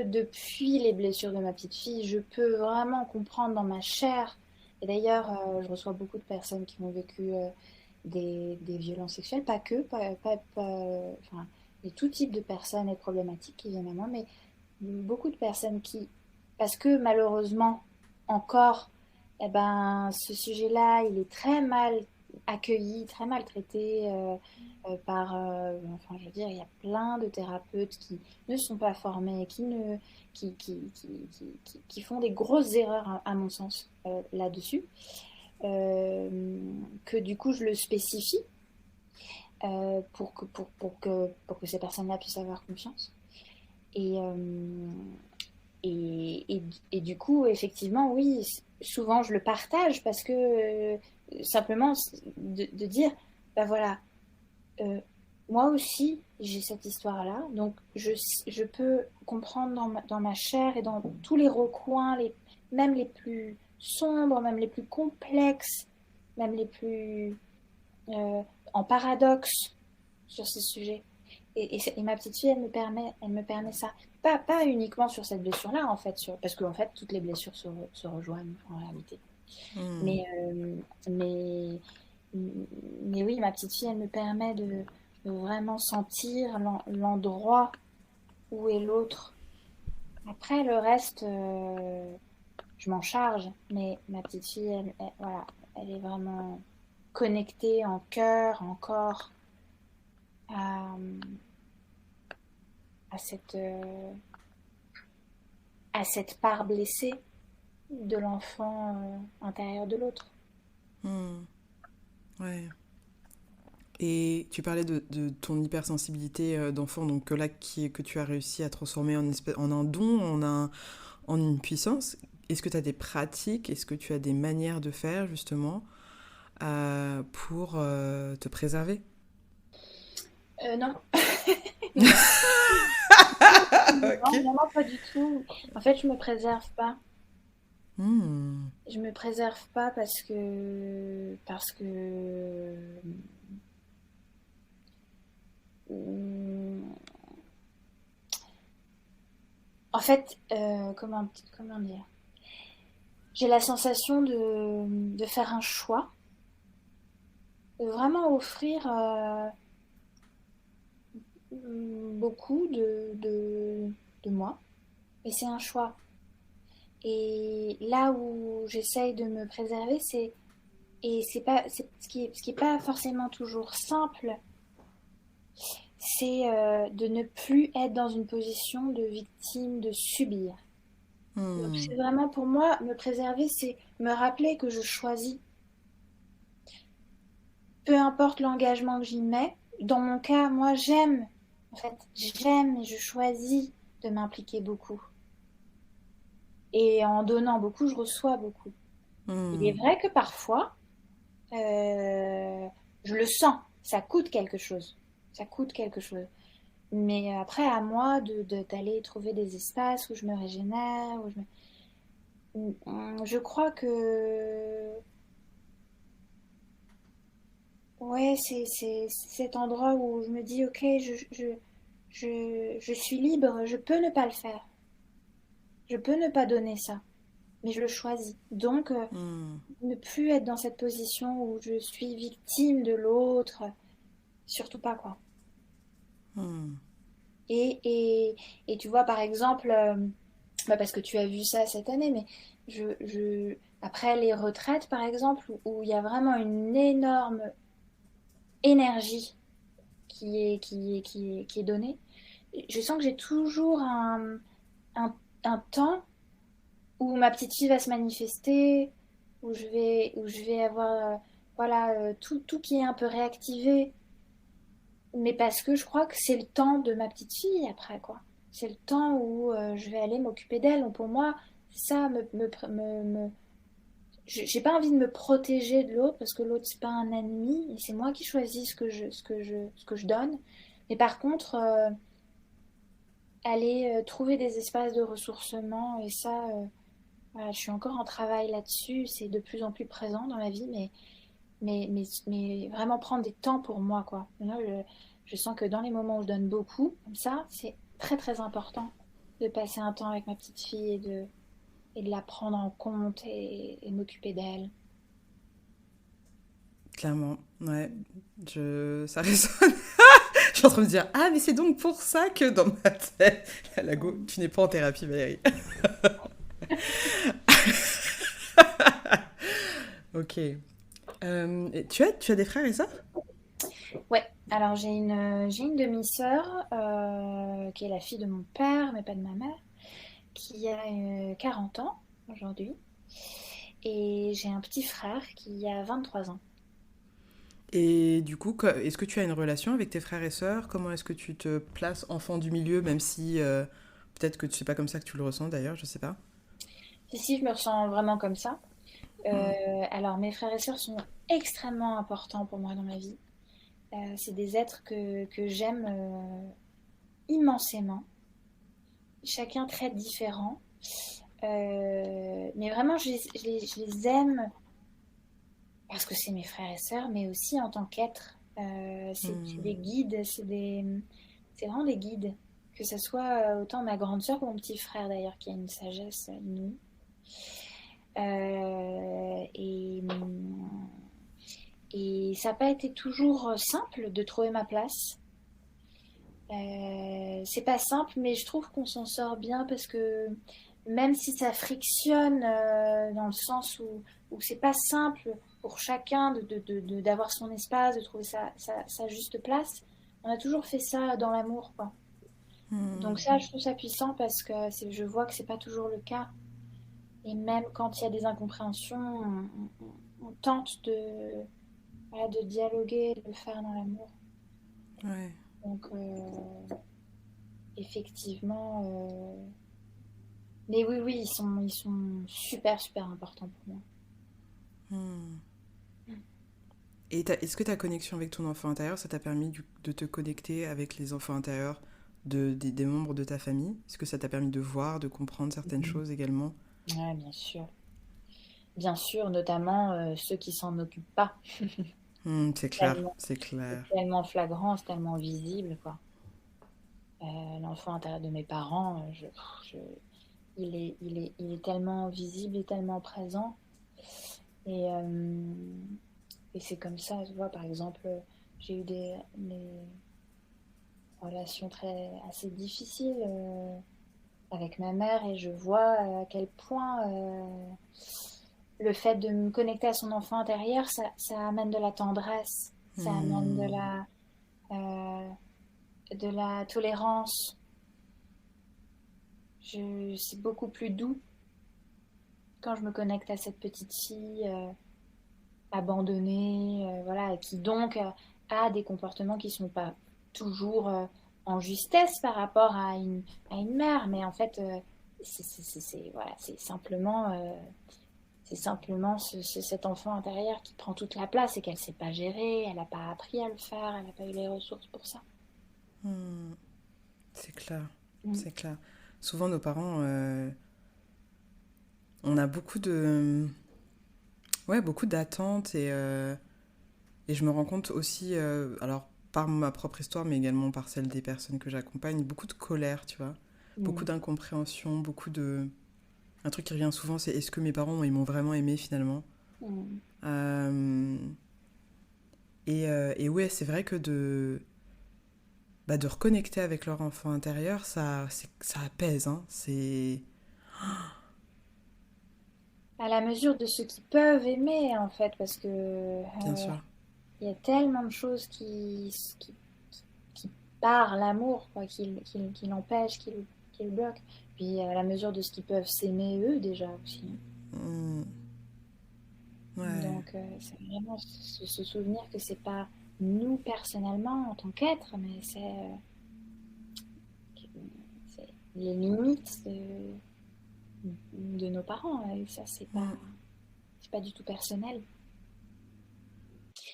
depuis les blessures de ma petite fille, je peux vraiment comprendre dans ma chair. Et d'ailleurs, je reçois beaucoup de personnes qui ont vécu des violences sexuelles, pas que, enfin, il y a tout type de personnes et problématiques qui viennent à moi, mais beaucoup de personnes qui, parce que malheureusement, encore, eh ben, ce sujet-là, il est très mal accueilli, très mal traité enfin, je veux dire, il y a plein de thérapeutes qui ne sont pas formés, qui font des grosses erreurs, à mon sens, là-dessus, que du coup, je le spécifie pour que ces personnes-là puissent avoir confiance. Et, euh, et du coup, effectivement, oui, souvent je le partage parce que simplement de dire, ben voilà, euh, moi aussi j'ai cette histoire-là, donc je peux comprendre dans ma chair et dans tous les recoins, même les plus sombres, même les plus complexes, même les plus euh, en paradoxe sur ces sujets. Et ma petite fille, elle me permet ça. Pas uniquement sur cette blessure-là, en fait, parce qu'en fait, toutes les blessures se rejoignent en réalité. Hmm. Mais, euh, mais, mais oui, ma petite fille, elle me permet de vraiment sentir l'endroit où est l'autre. Après, le reste, je m'en charge. Mais ma petite fille, voilà, elle est vraiment connectée en cœur, en corps, à, à cette, euh, à cette part blessée de l'enfant intérieur de l'autre. Hmm. Ouais. Et tu parlais de ton hypersensibilité d'enfant, donc là que tu as réussi à transformer en un don, en une puissance. Est-ce que tu as des pratiques, est-ce que tu as des manières de faire justement pour te préserver? Non. Non. Ok. Non, vraiment pas du tout. En fait, je me préserve pas. Hmm. Je me préserve pas parce que hum, en fait, comment dire? J'ai la sensation de faire un choix, de vraiment offrir beaucoup de moi. Et c'est un choix. Et là où j'essaye de me préserver, c'est pas, ce qui est pas forcément toujours simple, c'est de ne plus être dans une position de victime, de subir. Donc Hmm. c'est vraiment pour moi, me préserver, c'est me rappeler que je choisis. Peu importe l'engagement que j'y mets, dans mon cas, moi j'aime, en fait, j'aime et je choisis de m'impliquer beaucoup. Et en donnant beaucoup, je reçois beaucoup. Il est Hmm. vrai que parfois, euh, je le sens, ça coûte quelque chose. Ça coûte quelque chose. Mais après, à moi d'aller trouver des espaces où je me régénère, je crois que ouais, c'est cet endroit où je me dis, ok, je suis libre, je peux ne pas le faire, je peux ne pas donner ça, mais je le choisis. Donc, Hmm. ne plus être dans cette position où je suis victime de l'autre, surtout pas, quoi. Hmm. Et, et, et tu vois, par exemple, bah parce que tu as vu ça cette année, mais après les retraites, par exemple, où il y a vraiment une énorme énergie qui est donnée, je sens que j'ai toujours un temps où ma petite fille va se manifester, où je vais avoir voilà, tout qui est un peu réactivé, mais parce que je crois que c'est le temps de ma petite fille après, quoi. C'est le temps où je vais aller m'occuper d'elle. Donc pour moi, ça j'ai pas envie de me protéger de l'autre parce que l'autre c'est pas un ennemi et c'est moi qui choisis ce que je donne. Mais par contre, aller trouver des espaces de ressourcement et ça, voilà, je suis encore en travail là-dessus. C'est de plus en plus présent dans ma vie, mais vraiment prendre des temps pour moi, quoi. Là, je sens que dans les moments où je donne beaucoup, comme ça, c'est très très important de passer un temps avec ma petite fille et de la prendre en compte et m'occuper d'elle. clairement. Ouais, ça résonne. Je suis en train de me dire, ah, mais c'est donc pour ça que dans ma tête, la go, tu n'es pas en thérapie, Valérie. Ok. Et tu as des frères et sœurs? Ouais, alors j'ai une demi-sœur qui est la fille de mon père, mais pas de ma mère, qui a 40 ans aujourd'hui. Et j'ai un petit frère qui a 23 ans. Et du coup, est-ce que tu as une relation avec tes frères et sœurs? Comment est-ce que tu te places enfant du milieu, même si peut-être que c'est pas comme ça que tu le ressens d'ailleurs, je sais pas. Si, je me ressens vraiment comme ça. Hmm. Alors, mes frères et sœurs sont extrêmement importants pour moi dans ma vie. C'est des êtres que j'aime immensément, chacun très différent. Mais vraiment, je les aime parce que c'est mes frères et sœurs, mais aussi en tant qu'êtres. C'est des Hmm. guides, c'est vraiment des guides. Que ce soit autant ma grande sœur que mon petit frère d'ailleurs, qui a une sagesse inouïe. Euh, et, et ça n'a pas été toujours simple de trouver ma place. C'est pas simple, mais je trouve qu'on s'en sort bien parce que même si ça frictionne dans le sens où c'est pas simple pour chacun d'avoir son espace, de trouver sa juste place, on a toujours fait ça dans l'amour, quoi. Donc Hmm. ça, je trouve ça puissant parce que je vois que c'est pas toujours le cas. Et même quand il y a des incompréhensions, on tente voilà, de dialoguer, de le faire dans l'amour. Ouais. Donc effectivement, mais oui, oui, ils sont super, super importants pour moi. Hmm. Et est-ce que ta connexion avec ton enfant intérieur, ça t'a permis de te connecter avec les enfants intérieurs des membres de ta famille? Est-ce que ça t'a permis de voir, de comprendre certaines choses également? Ouais, bien sûr. Bien sûr, notamment ceux qui s'en occupent pas. Hmm, c'est clair, Tellement, c'est c'est clair. tellement flagrant, c'est tellement visible, quoi. L'enfant intérieur de mes parents, je- il est tellement visible et tellement présent. Et, et c'est comme ça, tu vois, par exemple, j'ai eu des relations assez difficiles avec ma mère et je vois à quel point le fait de me connecter à son enfant intérieur, ça amène de la tendresse, ça amène Hmm. euh, de la tolérance. C'est beaucoup plus doux quand je me connecte à cette petite fille abandonnée, voilà, qui donc a des comportements qui sont pas toujours en justesse par rapport à une mère, mais en fait, voilà, c'est simplement cet enfant intérieur qui prend toute la place et qu'elle ne sait pas gérer, elle n'a pas appris à le faire, elle n'a pas eu les ressources pour ça. Hmm. C'est clair, Mm. c'est clair. Souvent, nos parents, on a ouais, beaucoup d'attentes et je me rends compte aussi, alors par ma propre histoire, mais également par celle des personnes que j'accompagne, beaucoup de colère, tu vois, beaucoup Mm. d'incompréhension, un truc qui revient souvent, c'est est-ce que mes parents, ils m'ont vraiment aimé finalement? Mm. Euh, et ouais, c'est vrai que de reconnecter avec leur enfant intérieur, ça apaise, hein. C'est... À la mesure de ce qu'ils peuvent aimer, en fait, parce que Bien sûr. il y a tellement de choses qui barrent l'amour, quoi, qui l'empêchent, qui le bloquent. Puis à la mesure de ce qu'ils peuvent s'aimer eux déjà aussi. Hmm. Ouais. Donc c'est vraiment se souvenir que c'est pas nous personnellement en tant qu'être, mais c'est les limites de nos parents. Et ça, c'est pas, Hmm. c'est pas du tout personnel.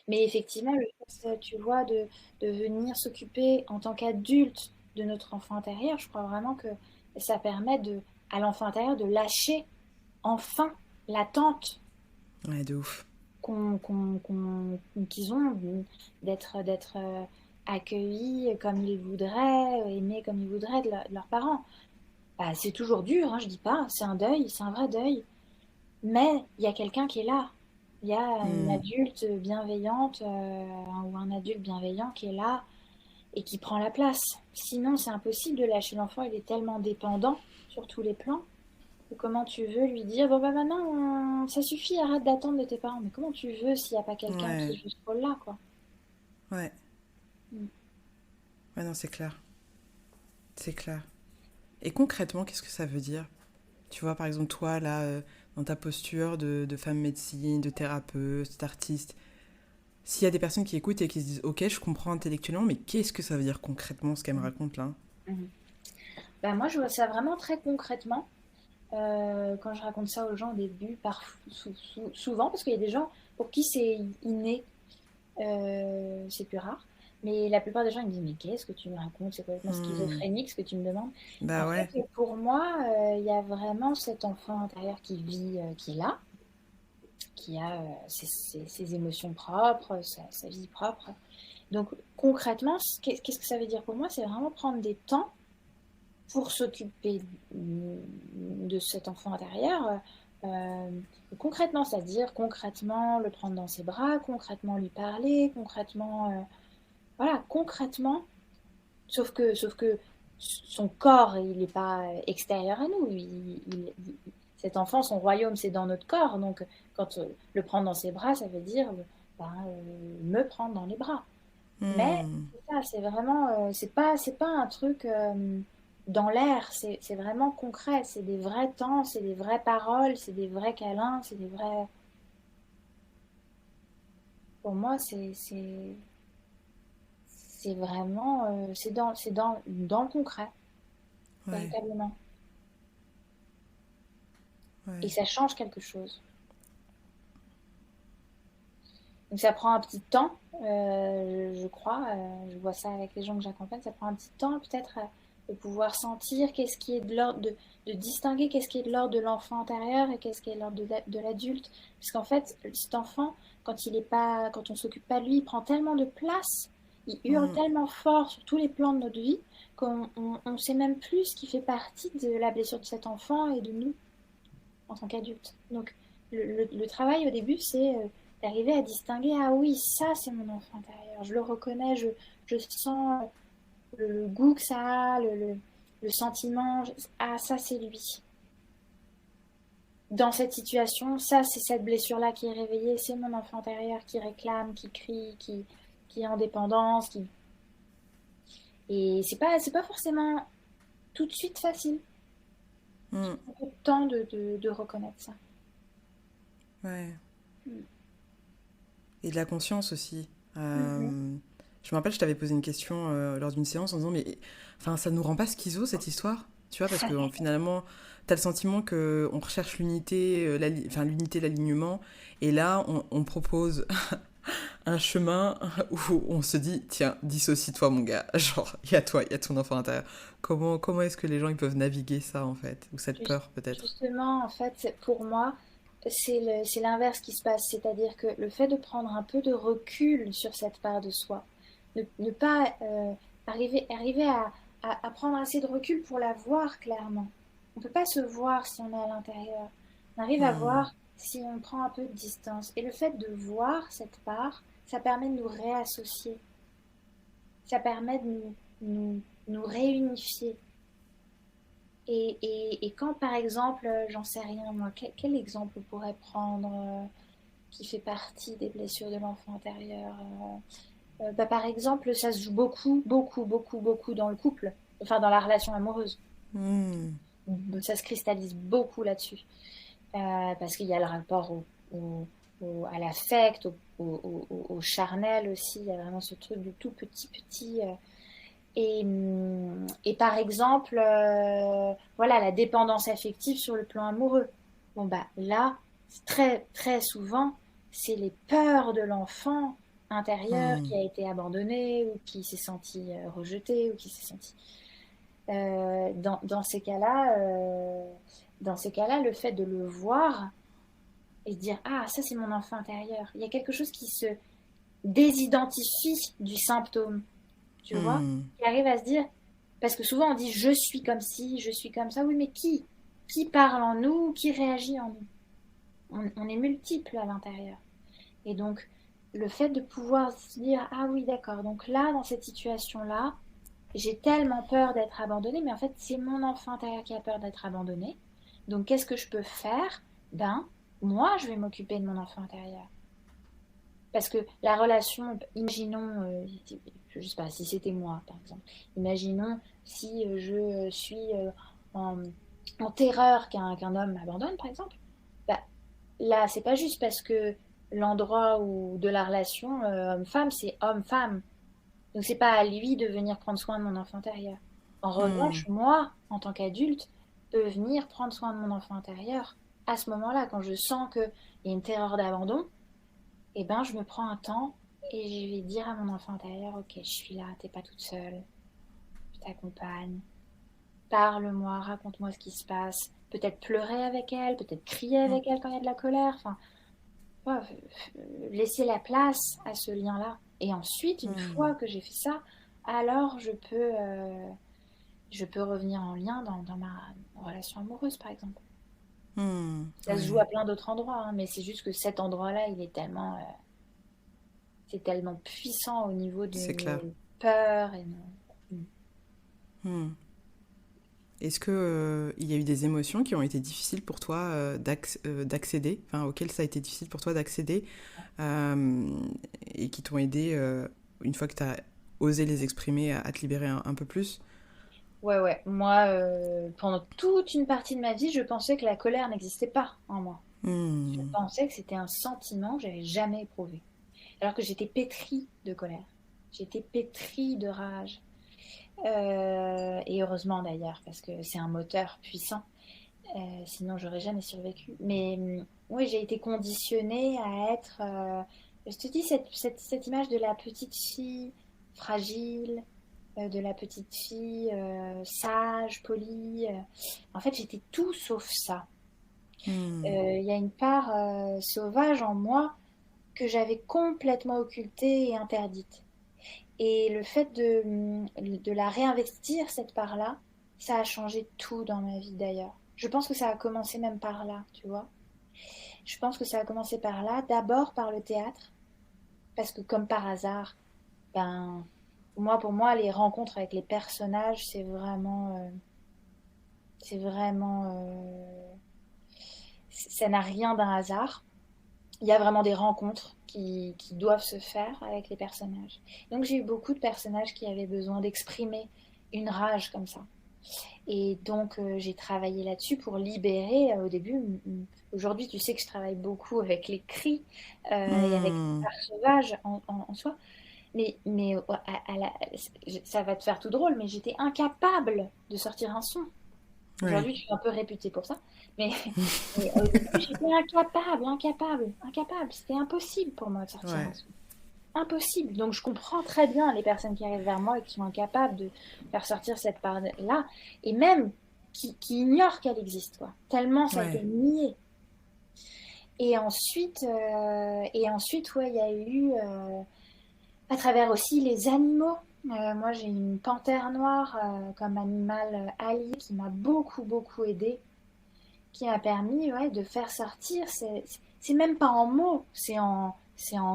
Mais effectivement, le fait, tu vois, de venir s'occuper en tant qu'adulte de notre enfant intérieur, je crois vraiment que ça permet à l'enfant intérieur de lâcher enfin l'attente Ouais, de ouf. qu'ils ont d'être accueillis comme ils voudraient, aimés comme ils voudraient de leurs parents. Bah, c'est toujours dur, hein, je dis pas, c'est un deuil, c'est un vrai deuil. Mais il y a quelqu'un qui est là. Il y a une Hmm. adulte bienveillante ou un adulte bienveillant qui est là et qui prend la place. Sinon, c'est impossible de lâcher l'enfant, il est tellement dépendant sur tous les plans. Que comment tu veux lui dire, bon bah maintenant, ça suffit, arrête d'attendre de tes parents. Mais comment tu veux s'il n'y a pas quelqu'un Ouais, qui joue ce rôle-là, quoi. ouais. Mm. Ouais, non, c'est clair. C'est clair. Et concrètement, qu'est-ce que ça veut dire? Tu vois, par exemple, toi, là, dans ta posture de femme médecine, de thérapeute, d'artiste, s'il y a des personnes qui écoutent et qui se disent, ok, je comprends intellectuellement, mais qu'est-ce que ça veut dire concrètement ce qu'elle me raconte là? Mhm. Bah, moi, je vois ça vraiment très concrètement. Quand je raconte ça aux gens au début, souvent, parce qu'il y a des gens pour qui c'est inné, c'est plus rare. Mais la plupart des gens ils me disent mais qu'est-ce que tu me racontes? C'est complètement Hmm. schizophrénique ce que tu me demandes. En Bah ouais. fait, pour moi, il y a vraiment cet enfant intérieur qui vit, qui est là, qui a ses émotions propres, sa vie propre. Donc concrètement, qu'est-ce que ça veut dire pour moi? C'est vraiment prendre des temps pour s'occuper de cet enfant intérieur. euh, Concrètement, c'est-à-dire concrètement le prendre dans ses bras, concrètement lui parler, concrètement, voilà, concrètement, sauf que son corps, il n'est pas extérieur à nous. Cet enfant, son royaume, c'est dans notre corps. Donc, quand le prendre dans ses bras, ça veut dire me prendre dans les bras. Mais Hmm. c'est ça, c'est vraiment, c'est pas un truc dans l'air, c'est vraiment concret, c'est des vrais temps, c'est des vraies paroles, c'est des vrais câlins, c'est des vrais. Pour moi, c'est vraiment, c'est dans le concret, Ouais, véritablement. Et ouais. ça change quelque chose. Donc ça prend un petit temps, je crois, je vois ça avec les gens que j'accompagne, ça prend un petit temps peut-être de pouvoir sentir qu'est-ce qui est de l'ordre de distinguer qu'est-ce qui est de l'ordre de l'enfant intérieur et qu'est-ce qui est de l'ordre de l'adulte. Puisqu'en fait, cet enfant, quand on s'occupe pas de lui, il prend tellement de place, il hurle Hmm. tellement fort sur tous les plans de notre vie qu'on sait même plus ce qui fait partie de la blessure de cet enfant et de nous en tant qu'adulte. Donc le travail au début, c'est d'arriver à distinguer, ah oui, ça c'est mon enfant intérieur, je le reconnais, je sens le goût que ça a, le sentiment, ah ça c'est lui. Dans cette situation, ça c'est cette blessure-là qui est réveillée, c'est mon enfant intérieur qui réclame, qui crie, qui est en dépendance. Et c'est pas forcément tout de suite facile. Hmm. Il faut de temps de reconnaître ça. Ouais. Mm. Et de la conscience aussi. Mhm. Je me rappelle, je t'avais posé une question lors d'une séance en disant, mais enfin, ça nous rend pas schizo cette histoire? Tu vois, parce que finalement, t'as le sentiment que on recherche l'unité, enfin l'unité, l'alignement, et là, on propose un chemin où on se dit, tiens, dissocie-toi, mon gars. Genre, il y a toi, il y a ton enfant intérieur. Comment est-ce que les gens ils peuvent naviguer ça en fait, ou cette Juste- peur peut-être? Justement, en fait, pour moi, c'est l'inverse qui se passe. C'est-à-dire que le fait de prendre un peu de recul sur cette part de soi, ne pas arriver à prendre assez de recul pour la voir clairement. On ne peut pas se voir si on est à l'intérieur. On arrive à Hmm. voir si on prend un peu de distance. Et le fait de voir cette part, ça permet de nous réassocier. Ça permet de nous réunifier. Et quand, par exemple, j'en sais rien, moi, quel exemple on pourrait prendre qui fait partie des blessures de l'enfant intérieur bah, par exemple, ça se joue beaucoup, beaucoup, beaucoup, beaucoup dans le couple, enfin dans la relation amoureuse. Hmm. Ça se cristallise beaucoup là-dessus. Parce qu'il y a le rapport à l'affect, au charnel aussi. Il y a vraiment ce truc du tout petit, petit. Et par exemple, voilà, la dépendance affective sur le plan amoureux. Bon, bah là, très, très souvent, c'est les peurs de l'enfant intérieur Hmm. qui a été abandonné ou qui s'est senti rejeté ou qui s'est senti. Dans ces cas-là, le fait de le voir et de dire ah ça c'est mon enfant intérieur, il y a quelque chose qui se désidentifie du symptôme, tu vois, Hmm. qui arrive à se dire, parce que souvent on dit je suis comme ci, je suis comme ça, oui mais qui parle en nous, qui réagit en nous, on est multiples à l'intérieur. Et donc, le fait de pouvoir se dire, ah oui, d'accord, donc là, dans cette situation-là, j'ai tellement peur d'être abandonnée, mais en fait, c'est mon enfant intérieur qui a peur d'être abandonné. Donc, qu'est-ce que je peux faire? Ben, moi, je vais m'occuper de mon enfant intérieur. Parce que la relation, imaginons, je ne sais pas, si c'était moi, par exemple, imaginons si je suis en, en terreur qu'un homme m'abandonne, par exemple, bah, là, c'est pas juste parce que l'endroit où de la relation homme-femme, c'est homme-femme. Donc c'est pas à lui de venir prendre soin de mon enfant intérieur. En Hmm. revanche, moi, en tant qu'adulte, peux venir prendre soin de mon enfant intérieur. À ce moment-là, quand je sens qu'il y a une terreur d'abandon, eh ben, je me prends un temps et je vais dire à mon enfant intérieur, ok, je suis là, t'es pas toute seule, je t'accompagne. Parle-moi, raconte-moi ce qui se passe. Peut-être pleurer avec elle, peut-être crier Hmm. avec elle quand il y a de la colère. Enfin, ouais, laisser la place à ce lien-là. Et ensuite, une Hmm. fois que j'ai fait ça, alors je peux revenir en lien dans ma relation amoureuse, par exemple. Hmm. Ça se joue Ouais, à plein d'autres endroits, hein, mais c'est juste que cet endroit-là, c'est tellement puissant au niveau de c'est clair. nos peurs et nos... Hmm. Est-ce que il y a eu des émotions qui ont été difficiles pour toi d'accéder, enfin auxquelles ça a été difficile pour toi d'accéder euh, et qui t'ont aidé une fois que tu as osé les exprimer à te libérer un peu plus? Ouais, ouais. Moi, pendant toute une partie de ma vie, je pensais que la colère n'existait pas en moi. Je Hmm. pensais que c'était un sentiment que j'avais jamais éprouvé. Alors que j'étais pétrie de colère. J'étais pétrie de rage. Et heureusement d'ailleurs, parce que c'est un moteur puissant. Sinon, j'aurais jamais survécu. Mais oui, j'ai été conditionnée à être. Je te dis, cette image de la petite fille fragile, de la petite fille sage, polie. En fait, j'étais tout sauf ça. Hmm. Il y a une part sauvage en moi que j'avais complètement occultée et interdite. Et le fait de la réinvestir, cette part-là, ça a changé tout dans ma vie d'ailleurs. Je pense que ça a commencé même par là, tu vois. Je pense que ça a commencé par là, d'abord par le théâtre, parce que comme par hasard, ben, pour moi, les rencontres avec les personnages, c'est vraiment, ça n'a rien d'un hasard. Il y a vraiment des rencontres qui doivent se faire avec les personnages. Donc j'ai eu beaucoup de personnages qui avaient besoin d'exprimer une rage comme ça. Et donc j'ai travaillé là-dessus pour libérer au début. Aujourd'hui, tu sais que je travaille beaucoup avec les cris et avec Hmm. l'art sauvage en soi. Mais ça va te faire tout drôle, mais j'étais incapable de sortir un son. Ouais. Aujourd'hui, je suis un peu réputée pour ça. Mais, mais au début, j'étais incapable. C'était impossible pour moi de sortir un Ouais. son. Impossible. Donc, je comprends très bien les personnes qui arrivent vers moi et qui sont incapables de faire sortir cette part-là. Et même qui ignorent qu'elle existe, quoi. Tellement ça a été Ouais. nié. Et ensuite ouais, il y a eu, à travers aussi les animaux. Moi, j'ai une panthère noire comme animal allié qui m'a beaucoup, beaucoup aidée, qui m'a permis ouais, de faire sortir. C'est même pas en mots, c'est en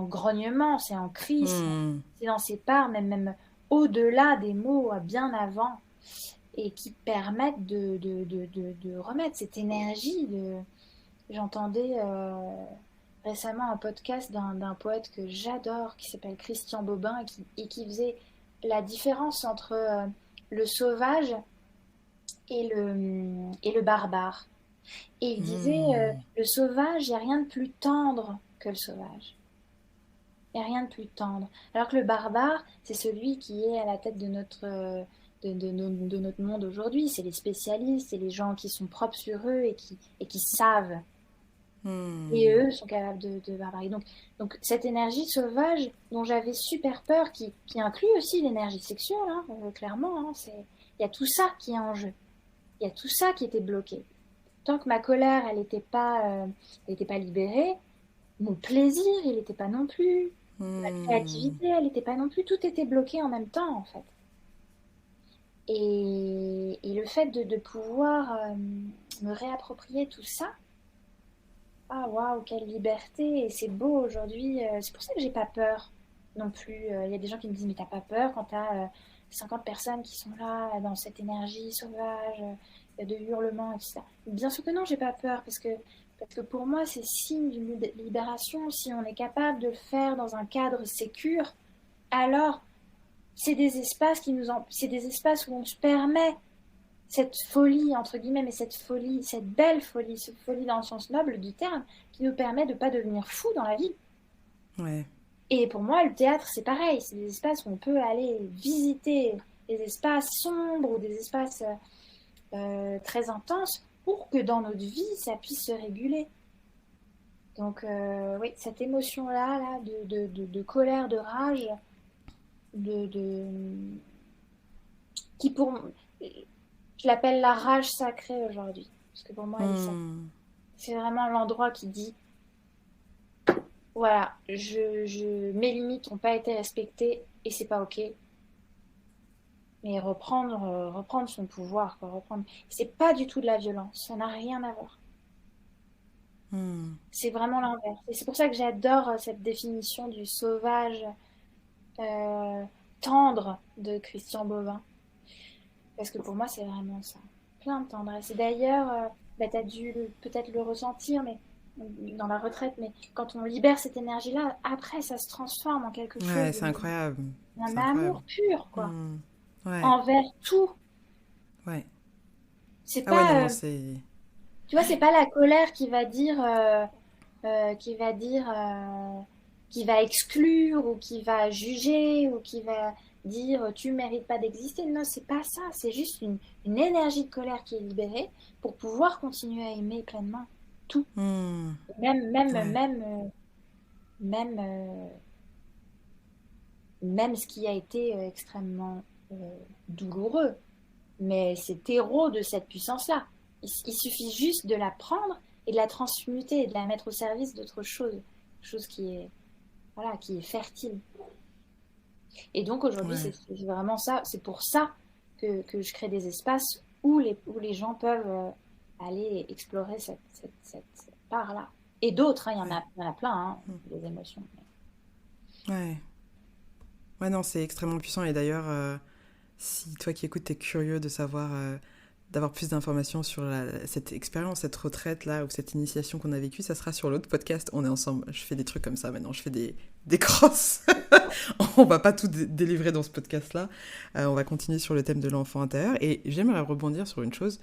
grognement, c'est en cris, Hmm. c'est dans ses parts, même au-delà des mots, bien avant, et qui permettent de remettre cette énergie. J'entendais récemment un podcast d'un poète que j'adore, qui s'appelle Christian Bobin, et qui faisait la différence entre le sauvage et le barbare. Et il disait, Hmm. le sauvage, il n'y a rien de plus tendre que le sauvage. Il n'y a rien de plus tendre. Alors que le barbare, c'est celui qui est à la tête de de notre monde aujourd'hui. C'est les spécialistes, c'est les gens qui sont propres sur eux et qui savent. Et Hmm. eux sont capables de barbarie. Donc cette énergie sauvage dont j'avais super peur, qui inclut aussi l'énergie sexuelle, hein, clairement, hein, il y a tout ça qui est en jeu. Il y a tout ça qui était bloqué. Tant que ma colère, elle était pas libérée, mon plaisir, il n'était pas non plus. Ma Hmm. créativité, elle n'était pas non plus. Tout était bloqué en même temps, en fait. Et le fait de pouvoir me réapproprier tout ça, ah waouh, quelle liberté, et c'est beau aujourd'hui. C'est pour ça que j'ai pas peur non plus. Il y a des gens qui me disent, mais t'as pas peur quand t'as 50 personnes qui sont là, dans cette énergie sauvage, de hurlements, etc. Bien sûr que non, j'ai pas peur, parce que pour moi, c'est signe d'une libération. Si on est capable de le faire dans un cadre sécure, alors c'est des espaces c'est des espaces où on se permet cette folie, entre guillemets, mais cette folie, cette belle folie, cette folie dans le sens noble du terme, qui nous permet de ne pas devenir fou dans la vie. Ouais. Et pour moi, le théâtre, c'est pareil. C'est des espaces où on peut aller visiter des espaces sombres ou des espaces très intenses pour que dans notre vie, ça puisse se réguler. Donc, oui, cette émotion-là, là, de colère, de rage, de, qui pour, je l'appelle la rage sacrée aujourd'hui. Parce que pour moi, elle est sacrée. C'est vraiment l'endroit qui dit, voilà, mes limites n'ont pas été respectées et c'est pas ok. Mais reprendre son pouvoir, quoi, reprendre. C'est pas du tout de la violence, ça n'a rien à voir. C'est vraiment l'inverse. Et c'est pour ça que j'adore cette définition du sauvage euh, tendre de Christian Bovin. Parce que pour moi, c'est vraiment ça. Plein de tendresse. Et d'ailleurs, tu as dû peut-être le ressentir mais dans la retraite, mais quand on libère cette énergie-là, après, ça se transforme en quelque Ouais, chose, c'est incroyable. un C'est incroyable. amour pur, quoi, Ouais, envers tout. ouais. C'est Ah ouais, non, pas, non, c'est... tu vois, c'est pas la colère qui va dire, qui va exclure ou qui va juger ou qui va dire tu mérites pas d'exister. Non, c'est pas ça. C'est juste une énergie de colère qui est libérée pour pouvoir continuer à aimer pleinement tout. Même, même, Ouais, même, même, même ce qui a été extrêmement douloureux. Mais c'est héros de cette puissance-là. Il suffit juste de la prendre et de la transmuter et de la mettre au service d'autre chose. Chose qui est, voilà, qui est fertile. Et donc aujourd'hui, ouais. c'est vraiment ça. C'est pour ça que je crée des espaces où les gens peuvent aller explorer cette part-là. Et d'autres, hein, il y en a plein, hein, des émotions. Ouais. Ouais, non, c'est extrêmement puissant. Et d'ailleurs, si toi qui écoutes, t'es curieux de savoir, d'avoir plus d'informations sur cette expérience, cette retraite-là, ou cette initiation qu'on a vécue, ça sera sur l'autre podcast. On est ensemble. Je fais des trucs comme ça maintenant. Je fais des crosses. On va pas tout délivrer dans ce podcast-là. On va continuer sur le thème de l'enfant intérieur. Et j'aimerais rebondir sur une chose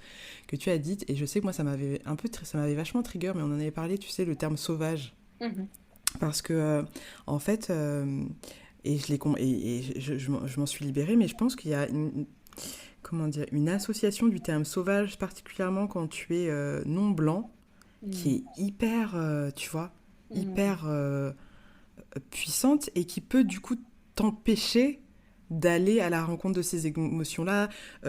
que tu as dite. Et je sais que moi, ça m'avait vachement trigger, mais on en avait parlé, tu sais, le terme sauvage. Mhm. Parce que, en fait, et je m'en suis libérée, mais je pense qu'il y a comment dire, une association du terme sauvage, particulièrement quand tu es non blanc, qui est hyper, tu vois, hyper puissante et qui peut du coup t'empêcher d'aller à la rencontre de ces émotions-là,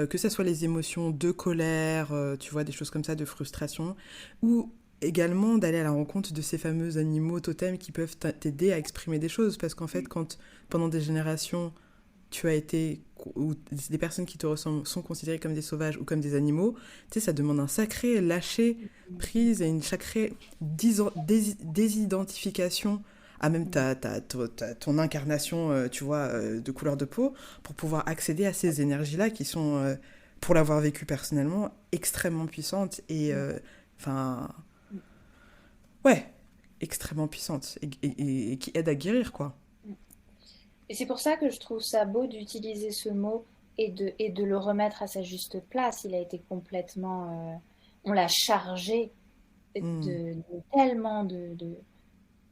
que ce soit les émotions de colère, tu vois, des choses comme ça, de frustration, ou également d'aller à la rencontre de ces fameux animaux totems qui peuvent t'aider à exprimer des choses, parce qu'en fait, quand pendant des générations, tu as été, ou des personnes qui te ressemblent sont considérées comme des sauvages ou comme des animaux, tu sais, ça demande un sacré lâcher prise et une sacrée désidentification à même ton incarnation, tu vois, de couleur de peau, pour pouvoir accéder à ces énergies-là qui sont, pour l'avoir vécu personnellement, extrêmement puissantes et, enfin, ouais, extrêmement puissantes et qui aident à guérir, quoi. Et c'est pour ça que je trouve ça beau d'utiliser ce mot et de le remettre à sa juste place. Il a été complètement... on l'a chargé de tellement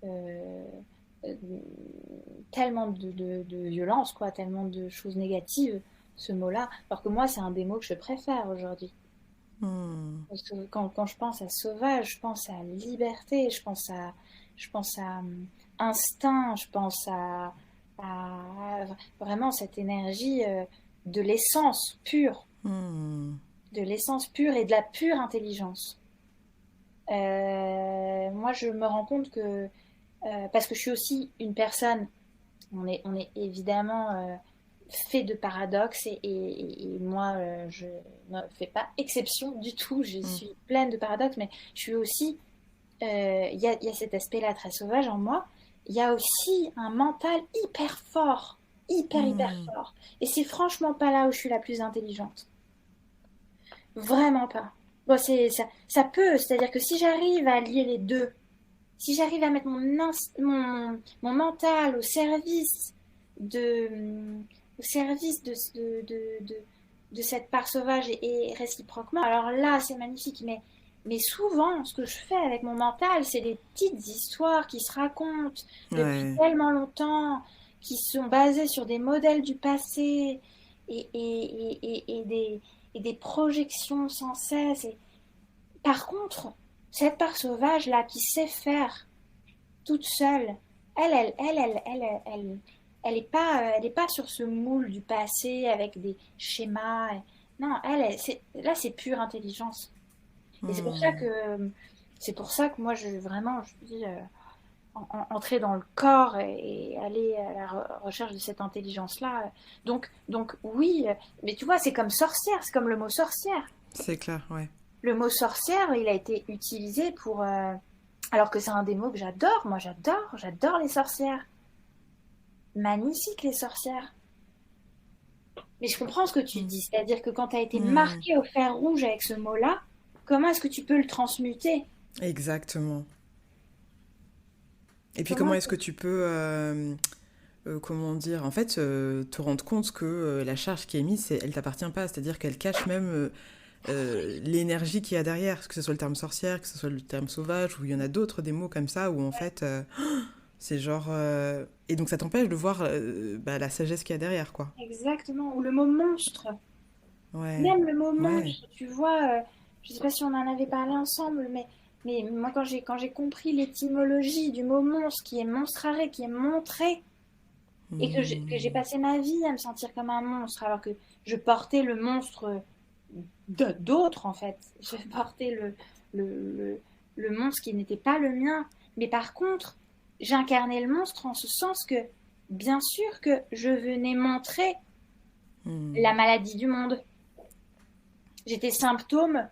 euh, euh, tellement de violence, quoi, tellement de choses négatives, ce mot-là. Alors que moi, c'est un des mots que je préfère aujourd'hui. Parce que quand je pense à sauvage, je pense à liberté, je pense à instinct, je pense à vraiment cette énergie de l'essence pure, de l'essence pure et de la pure intelligence. Moi, je me rends compte que, parce que je suis aussi une personne, on est évidemment fait de paradoxes et moi, je ne fais pas exception du tout, je suis pleine de paradoxes, mais je suis aussi il y a cet aspect-là très sauvage en moi. Il y a aussi un mental hyper fort, hyper Hmm. fort. Et c'est franchement pas là où je suis la plus intelligente. Vraiment pas. Bon, ça peut, c'est-à-dire que si j'arrive à lier les deux, si j'arrive à mettre mon mental au service de cette part sauvage et réciproquement, alors là, c'est magnifique. Mais souvent, ce que je fais avec mon mental, c'est des petites histoires qui se racontent depuis Ouais, tellement longtemps, qui sont basées sur des modèles du passé et des projections sans cesse. Par contre, cette part sauvage là qui sait faire toute seule, elle est pas sur ce moule du passé avec des schémas. Non, là c'est pure intelligence. Et c'est pour ça que moi je dis entrer dans le corps et aller à la recherche de cette intelligence là. Donc oui, mais tu vois c'est comme sorcière, c'est comme le mot sorcière. c'est clair, ouais. Le mot sorcière, il a été utilisé pour alors que c'est un des mots que j'adore. Moi, j'adore les sorcières. Magnifique, les sorcières. Mais je comprends ce que tu Hmm. dis. C'est-à-dire que quand tu as été Hmm. marqué au fer rouge avec ce mot-là, comment est-ce que tu peux le transmuter? Exactement. Et puis comment Comment est-ce que tu peux, comment dire, en fait, te rendre compte que la charge qui est mise, elle t'appartient pas, c'est-à-dire qu'elle cache même l'énergie qu'il y a derrière, que ce soit le terme sorcière, que ce soit le terme sauvage, ou il y en a d'autres, des mots comme ça, où en fait, c'est genre... Et donc ça t'empêche de voir bah, la sagesse qu'il y a derrière, quoi. exactement? Ou le mot monstre. Ouais, Même le mot ouais. monstre, tu vois, je sais pas si on en avait parlé ensemble, mais moi quand j'ai compris l'étymologie du mot monstre, qui est monstrare, qui est montré, et que j'ai Hmm. passé ma vie à me sentir comme un monstre, alors que je portais le monstre d'autres, en fait. Je portais le, le, le monstre qui n'était pas le mien. Mais par contre, j'incarnais le monstre en ce sens que, bien sûr que je venais montrer Hmm. la maladie du monde. J'étais symptôme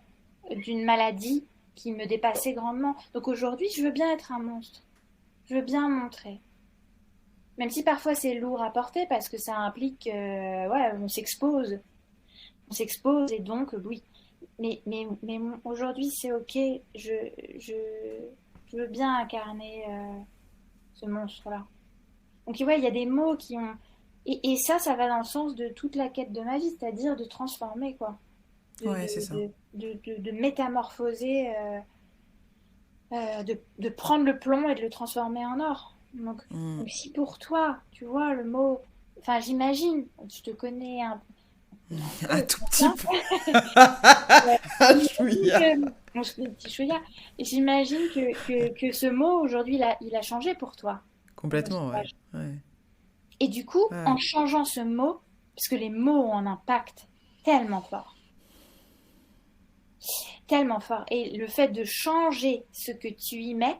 d'une maladie qui me dépassait grandement. Donc aujourd'hui, je veux bien être un monstre. Je veux bien montrer. Même si parfois c'est lourd à porter parce que ça implique, ouais, on s'expose. On s'expose et donc, oui. Mais aujourd'hui, c'est ok. Je, je, je veux bien incarner ce monstre-là. Donc, ouais, il y a des mots qui ont. Et ça va dans le sens de toute la quête de ma vie, c'est-à-dire de transformer, quoi. Ouais, c'est ça. De métamorphoser, de prendre le plomb et de le transformer en or. Hmm. Donc si pour toi, tu vois, le mot. Enfin, j'imagine, je te connais un peu, Un tout comme petit ça. peu. Ouais. Un J'imagine chouïa. que, on se fait des petits chouïas. Et j'imagine que ce mot, aujourd'hui, il a changé pour toi. Le mot Complètement, ouais. sauvage. Ouais. Et du coup, en Ouais. changeant ce mot, parce que les mots ont un impact tellement fort, et le fait de changer ce que tu y mets,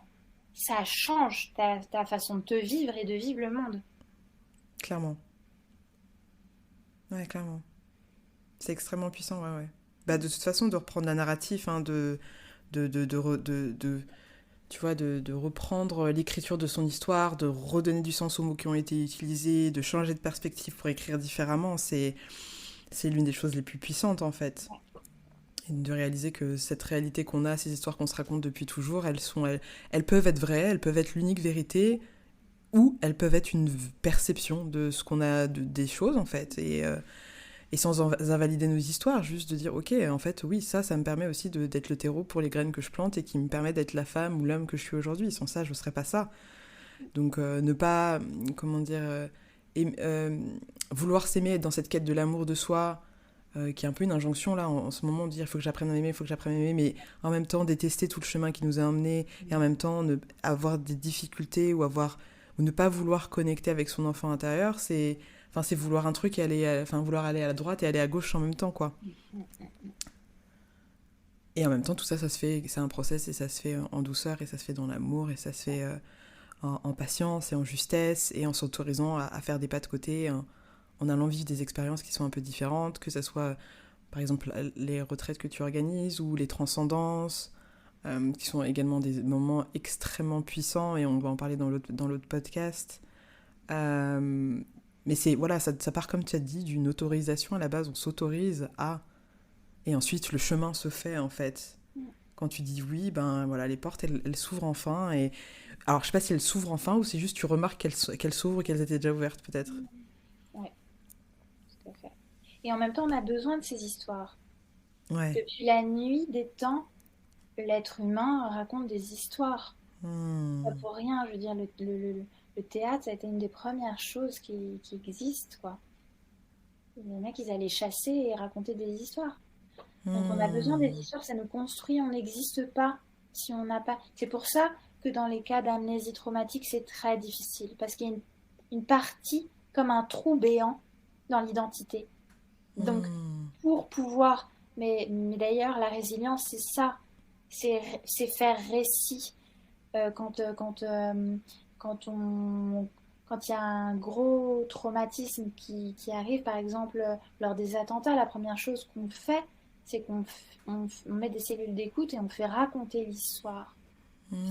ça change ta façon de te vivre et de vivre le monde. Clairement. Ouais, clairement. C'est extrêmement puissant, ouais, ouais. Bah, de toute façon, de reprendre la narrative, hein, tu vois, de reprendre l'écriture de son histoire, de redonner du sens aux mots qui ont été utilisés, de changer de perspective pour écrire différemment, c'est l'une des choses les plus puissantes, en fait. Et de réaliser que cette réalité qu'on a, ces histoires qu'on se raconte depuis toujours, elles peuvent être vraies, elles peuvent être l'unique vérité, ou elles peuvent être une perception de ce qu'on a des choses, en fait. Et sans invalider nos histoires, juste de dire, ok, en fait, oui, ça me permet aussi d'être le terreau pour les graines que je plante et qui me permet d'être la femme ou l'homme que je suis aujourd'hui. Sans ça, je ne serais pas ça. Donc, ne pas, comment dire, et, vouloir s'aimer, être dans cette quête de l'amour de soi, qui est un peu une injonction là en ce moment, de dire il faut que j'apprenne à m'aimer, il faut que j'apprenne à m'aimer, mais en même temps détester tout le chemin qui nous a emmenés, et en même temps avoir des difficultés ou ne pas vouloir connecter avec son enfant intérieur, c'est vouloir un truc et vouloir aller à la droite et aller à gauche en même temps, quoi. Et en même temps, tout ça, ça se fait, c'est un process et ça se fait en douceur et ça se fait dans l'amour et ça se fait en patience et en justesse et en s'autorisant à faire des pas de côté, en allant vivre des expériences qui sont un peu différentes, que ce soit par exemple les retraites que tu organises ou les transcendances, qui sont également des moments extrêmement puissants, et on va en parler dans l'autre podcast. Mais c'est, voilà, ça part, comme tu as dit, d'une autorisation. À la base, on s'autorise à... Et ensuite, le chemin se fait, en fait. Quand tu dis oui, ben voilà, les portes, elles s'ouvrent enfin. Et... Alors, je sais pas si elles s'ouvrent enfin, ou c'est juste tu remarques qu'elles s'ouvrent, qu'elles étaient déjà ouvertes, peut-être. Oui, tout à fait. Et en même temps, on a besoin de ces histoires. Ouais. Depuis la nuit des temps, l'être humain raconte des histoires. Pas pour rien, je veux dire, le théâtre, ça a été une des premières choses qui existent, quoi. Les mecs, ils allaient chasser et raconter des histoires. Donc on a besoin des histoires, ça nous construit, on n'existe pas si on n'a pas... C'est pour ça que dans les cas d'amnésie traumatique, c'est très difficile, parce qu'il y a une partie comme un trou béant dans l'identité. Donc pour pouvoir... Mais d'ailleurs, la résilience, c'est ça, c'est faire récit. Quand on... Quand il y a un gros traumatisme qui arrive, par exemple, lors des attentats, la première chose qu'on fait, c'est qu'on met des cellules d'écoute et on fait raconter l'histoire.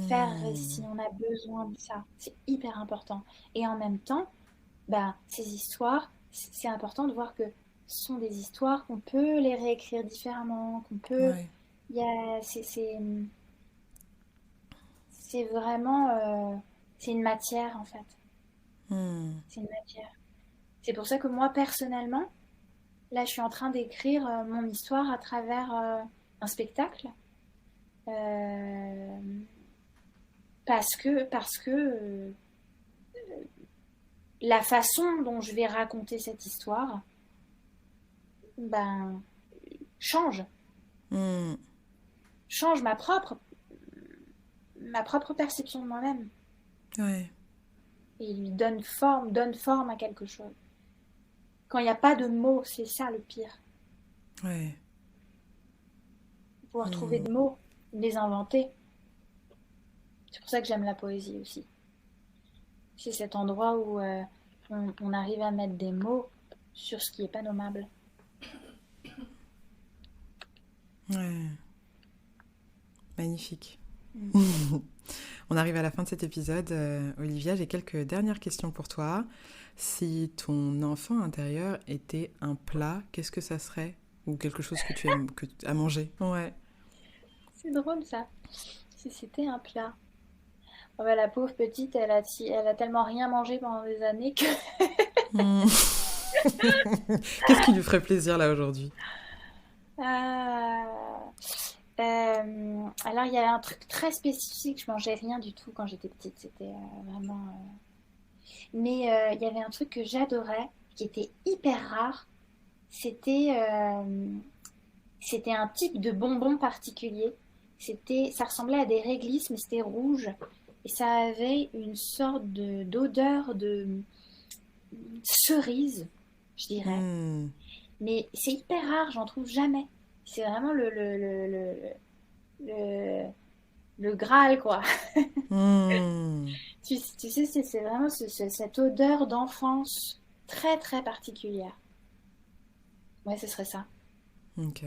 Faire récit, on a besoin de ça. C'est hyper important. Et en même temps, ben, ces histoires, c'est important de voir que ce sont des histoires qu'on peut les réécrire différemment, qu'on peut... Ouais. Il y a, c'est vraiment... c'est une matière, en fait. C'est une matière. C'est pour ça que moi, personnellement, là, je suis en train d'écrire mon histoire à travers un spectacle. Euh, parce que la façon dont je vais raconter cette histoire, ben, change. Change ma propre perception de moi-même. Ouais. Et lui donne forme à quelque chose. Quand il n'y a pas de mots, c'est ça le pire. Ouais. Pouvoir trouver des mots, les inventer. C'est pour ça que j'aime la poésie aussi. C'est cet endroit où on arrive à mettre des mots sur ce qui n'est pas nommable. Ouais. Magnifique. On arrive à la fin de cet épisode. Olivia, j'ai quelques dernières questions pour toi. Si ton enfant intérieur était un plat, qu'est-ce que ça serait? Ou quelque chose que tu aimes à manger? Ouais. C'est drôle ça. Si c'était un plat. Oh bah, la pauvre petite, elle a tellement rien mangé pendant des années que... Qu'est-ce qui lui ferait plaisir là aujourd'hui? Alors il y avait un truc très spécifique, je mangeais rien du tout quand j'étais petite, c'était vraiment... Mais il y avait un truc que j'adorais, qui était hyper rare, c'était c'était un type de bonbon particulier. Ça ressemblait à des réglisses, mais c'était rouge. Et ça avait une sorte d'odeur de cerise, je dirais. Mais c'est hyper rare, j'en trouve jamais. C'est vraiment le, le Graal, quoi. Tu sais, c'est vraiment cette odeur d'enfance très, très particulière. Ouais, ce serait ça. Ok.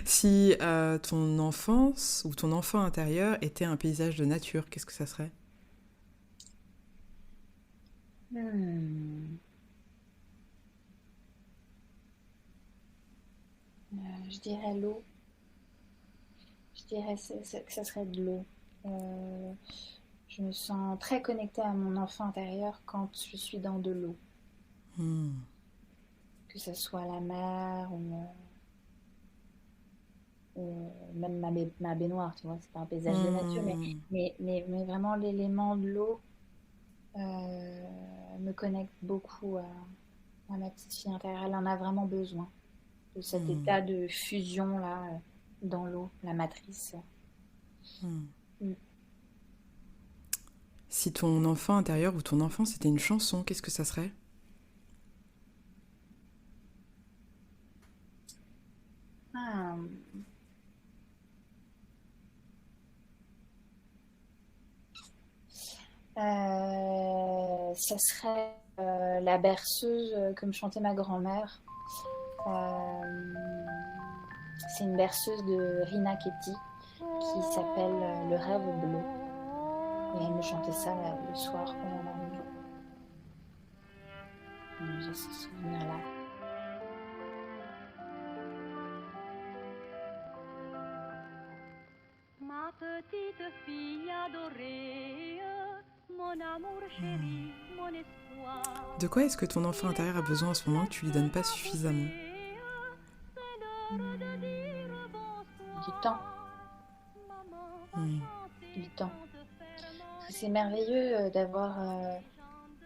Si ton enfance ou ton enfant intérieur était un paysage de nature, qu'est-ce que ça serait? Je dirais l'eau. Je dirais que ça serait de l'eau. Je me sens très connectée à mon enfant intérieur quand je suis dans de l'eau. Que ce soit la mer ou même ma baignoire, tu vois, c'est pas un paysage de nature, mais vraiment l'élément de l'eau me connecte beaucoup à ma petite fille intérieure. Elle en a vraiment besoin de cet état de fusion là dans l'eau, la matrice. Si ton enfant intérieur ou ton enfant c'était une chanson, qu'est-ce que ça serait? Ah. Ça serait la berceuse que me chantait ma grand-mère. C'est une berceuse de Rina Ketty. qui s'appelle Le rêve bleu. Et elle me chantait ça le soir pendant la nuit. Donc, j'ai ce souvenir-là. Ma petite fille adorée, mon amour chéri, mon espoir. De quoi est-ce que ton enfant intérieur a besoin en ce moment que tu lui donnes pas suffisamment? Du temps. Du temps. Parce que c'est merveilleux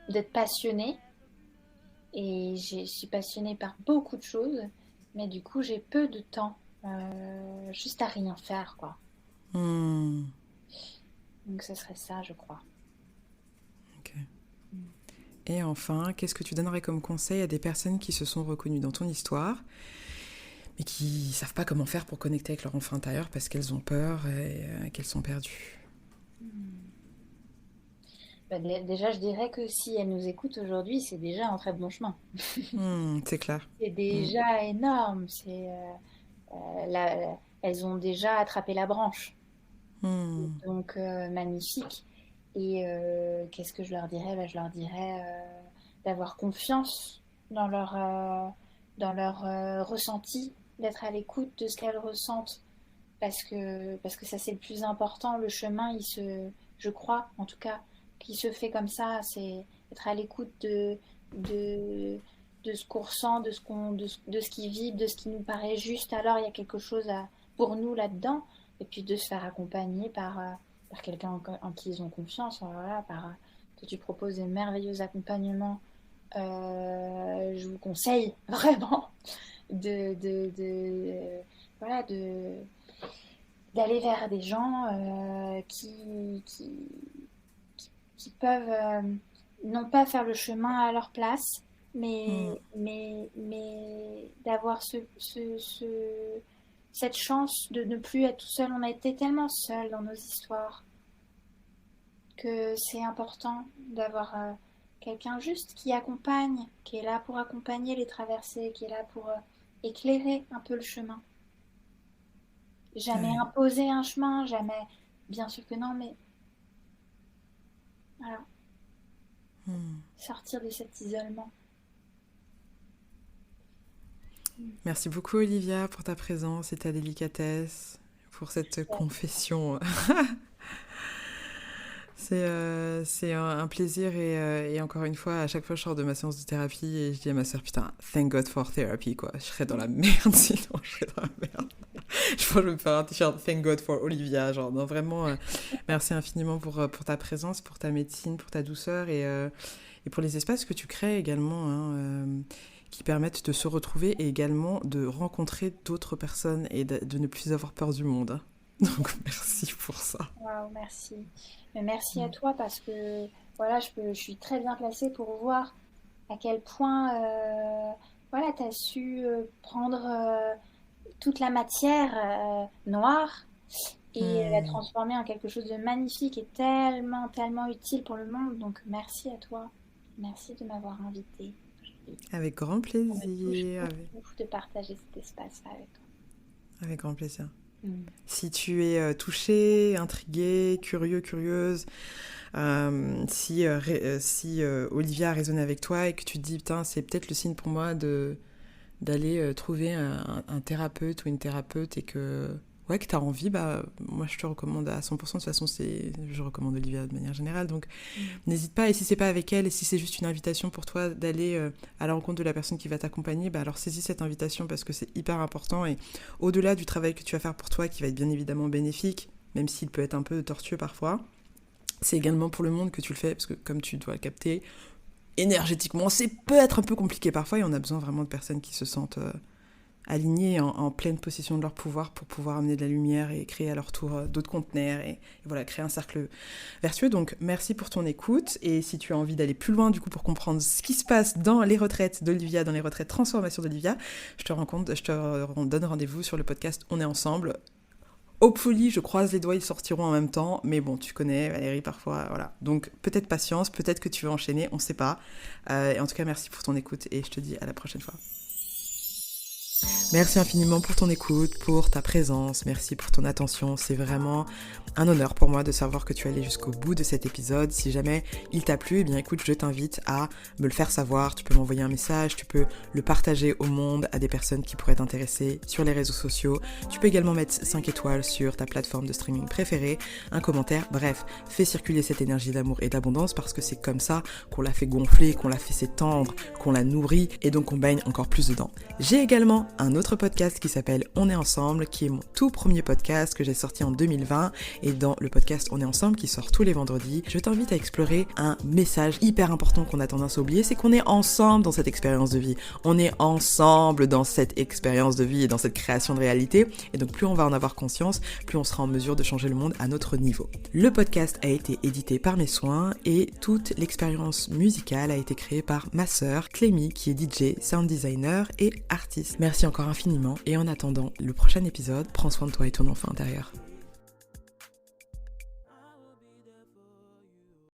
d'être passionnée. Et je suis passionnée par beaucoup de choses. Mais du coup, j'ai peu de temps. Juste à rien faire, quoi. Donc ce serait ça, je crois. Ok. Et enfin, qu'est-ce que tu donnerais comme conseil à des personnes qui se sont reconnues dans ton histoire, mais qui savent pas comment faire pour connecter avec leur enfant intérieur parce qu'elles ont peur et qu'elles sont perdues? Déjà, je dirais que si elles nous écoutent aujourd'hui, c'est déjà un très bon chemin. C'est clair. C'est déjà énorme. Elles ont déjà attrapé la branche. Donc, magnifique. Et qu'est-ce que je leur dirais? Je leur dirais d'avoir confiance dans leur ressenti, d'être à l'écoute de ce qu'elles ressentent. Parce que ça, c'est le plus important. Le chemin, je crois, en tout cas, qui se fait comme ça, c'est être à l'écoute de ce qu'on ressent, de ce qui vibre, de ce qui nous paraît juste. Alors, il y a quelque chose pour nous là-dedans. Et puis de se faire accompagner par quelqu'un en qui ils ont confiance. Voilà, toi, tu proposes des merveilleux accompagnements. Je vous conseille vraiment d'aller vers des gens qui peuvent non pas faire le chemin à leur place, mais d'avoir cette chance de ne plus être tout seul. On a été tellement seuls dans nos histoires que c'est important d'avoir quelqu'un juste qui accompagne, qui est là pour accompagner les traversées, qui est là pour éclairer un peu le chemin. Jamais imposer un chemin, jamais... Bien sûr que non, mais... Voilà. Sortir de cet isolement. Merci beaucoup Olivia pour ta présence et ta délicatesse, pour cette confession. C'est un plaisir et encore une fois, à chaque fois je sors de ma séance de thérapie et je dis à ma soeur, putain, thank God for therapy, quoi. Je serais dans la merde sinon, je serais dans la merde. Je pense que je vais me faire un t-shirt thank God for Olivia, genre, non, vraiment, merci infiniment pour ta présence, pour ta médecine, pour ta douceur et pour les espaces que tu crées également, hein, qui permettent de se retrouver et également de rencontrer d'autres personnes et de ne plus avoir peur du monde. Donc merci pour ça. Waouh, merci. Mais merci à toi parce que voilà, je suis très bien placée pour voir à quel point voilà, tu as su prendre toute la matière noire et la transformer en quelque chose de magnifique et tellement, tellement utile pour le monde. Donc merci à toi. Merci de m'avoir invitée. Avec grand plaisir. De partager cet espace-là avec toi. Avec grand plaisir. Si tu es touché, intrigué, curieux, curieuse, si Olivia a résonné avec toi et que tu te dis, putain, c'est peut-être le signe pour moi d'aller trouver un thérapeute ou une thérapeute et que tu as envie, moi je te recommande à 100%. De toute façon, je recommande Olivia de manière générale, donc n'hésite pas. Et si c'est pas avec elle, et si c'est juste une invitation pour toi d'aller à la rencontre de la personne qui va t'accompagner, alors saisis cette invitation parce que c'est hyper important. Et au-delà du travail que tu vas faire pour toi, qui va être bien évidemment bénéfique, même s'il peut être un peu tortueux parfois, c'est également pour le monde que tu le fais, parce que comme tu dois le capter, énergétiquement, c'est peut être un peu compliqué parfois, et on a besoin vraiment de personnes qui se sentent alignés en pleine possession de leur pouvoir pour pouvoir amener de la lumière et créer à leur tour d'autres conteneurs et voilà, créer un cercle vertueux. Donc merci pour ton écoute, et si tu as envie d'aller plus loin du coup pour comprendre ce qui se passe dans les retraites d'Olivia, dans les retraites transformation d'Olivia, je te donne rendez-vous sur le podcast On est ensemble. Hopefully, je croise les doigts, ils sortiront en même temps, mais bon, tu connais Valérie parfois, voilà. Donc peut-être patience, peut-être que tu vas enchaîner, on sait pas. Et en tout cas, merci pour ton écoute et je te dis à la prochaine fois. Merci infiniment pour ton écoute, pour ta présence, merci pour ton attention, c'est vraiment un honneur pour moi de savoir que tu es allé jusqu'au bout de cet épisode. Si jamais il t'a plu, eh bien écoute, je t'invite à me le faire savoir, tu peux m'envoyer un message, tu peux le partager au monde à des personnes qui pourraient t'intéresser sur les réseaux sociaux, tu peux également mettre 5 étoiles sur ta plateforme de streaming préférée, un commentaire, bref, fais circuler cette énergie d'amour et d'abondance parce que c'est comme ça qu'on l'a fait gonfler, qu'on l'a fait s'étendre, qu'on la nourrit et donc on baigne encore plus dedans. J'ai également un autre podcast qui s'appelle On est ensemble, qui est mon tout premier podcast que j'ai sorti en 2020 et dans le podcast On est ensemble qui sort tous les vendredis, je t'invite à explorer un message hyper important qu'on a tendance à oublier, c'est qu'on est ensemble dans cette expérience de vie. On est ensemble dans cette expérience de vie et dans cette création de réalité et donc plus on va en avoir conscience, plus on sera en mesure de changer le monde à notre niveau. Le podcast a été édité par mes soins et toute l'expérience musicale a été créée par ma sœur Clémy qui est DJ, sound designer et artiste. Merci encore infiniment et en attendant le prochain épisode, prends soin de toi et ton enfant intérieur.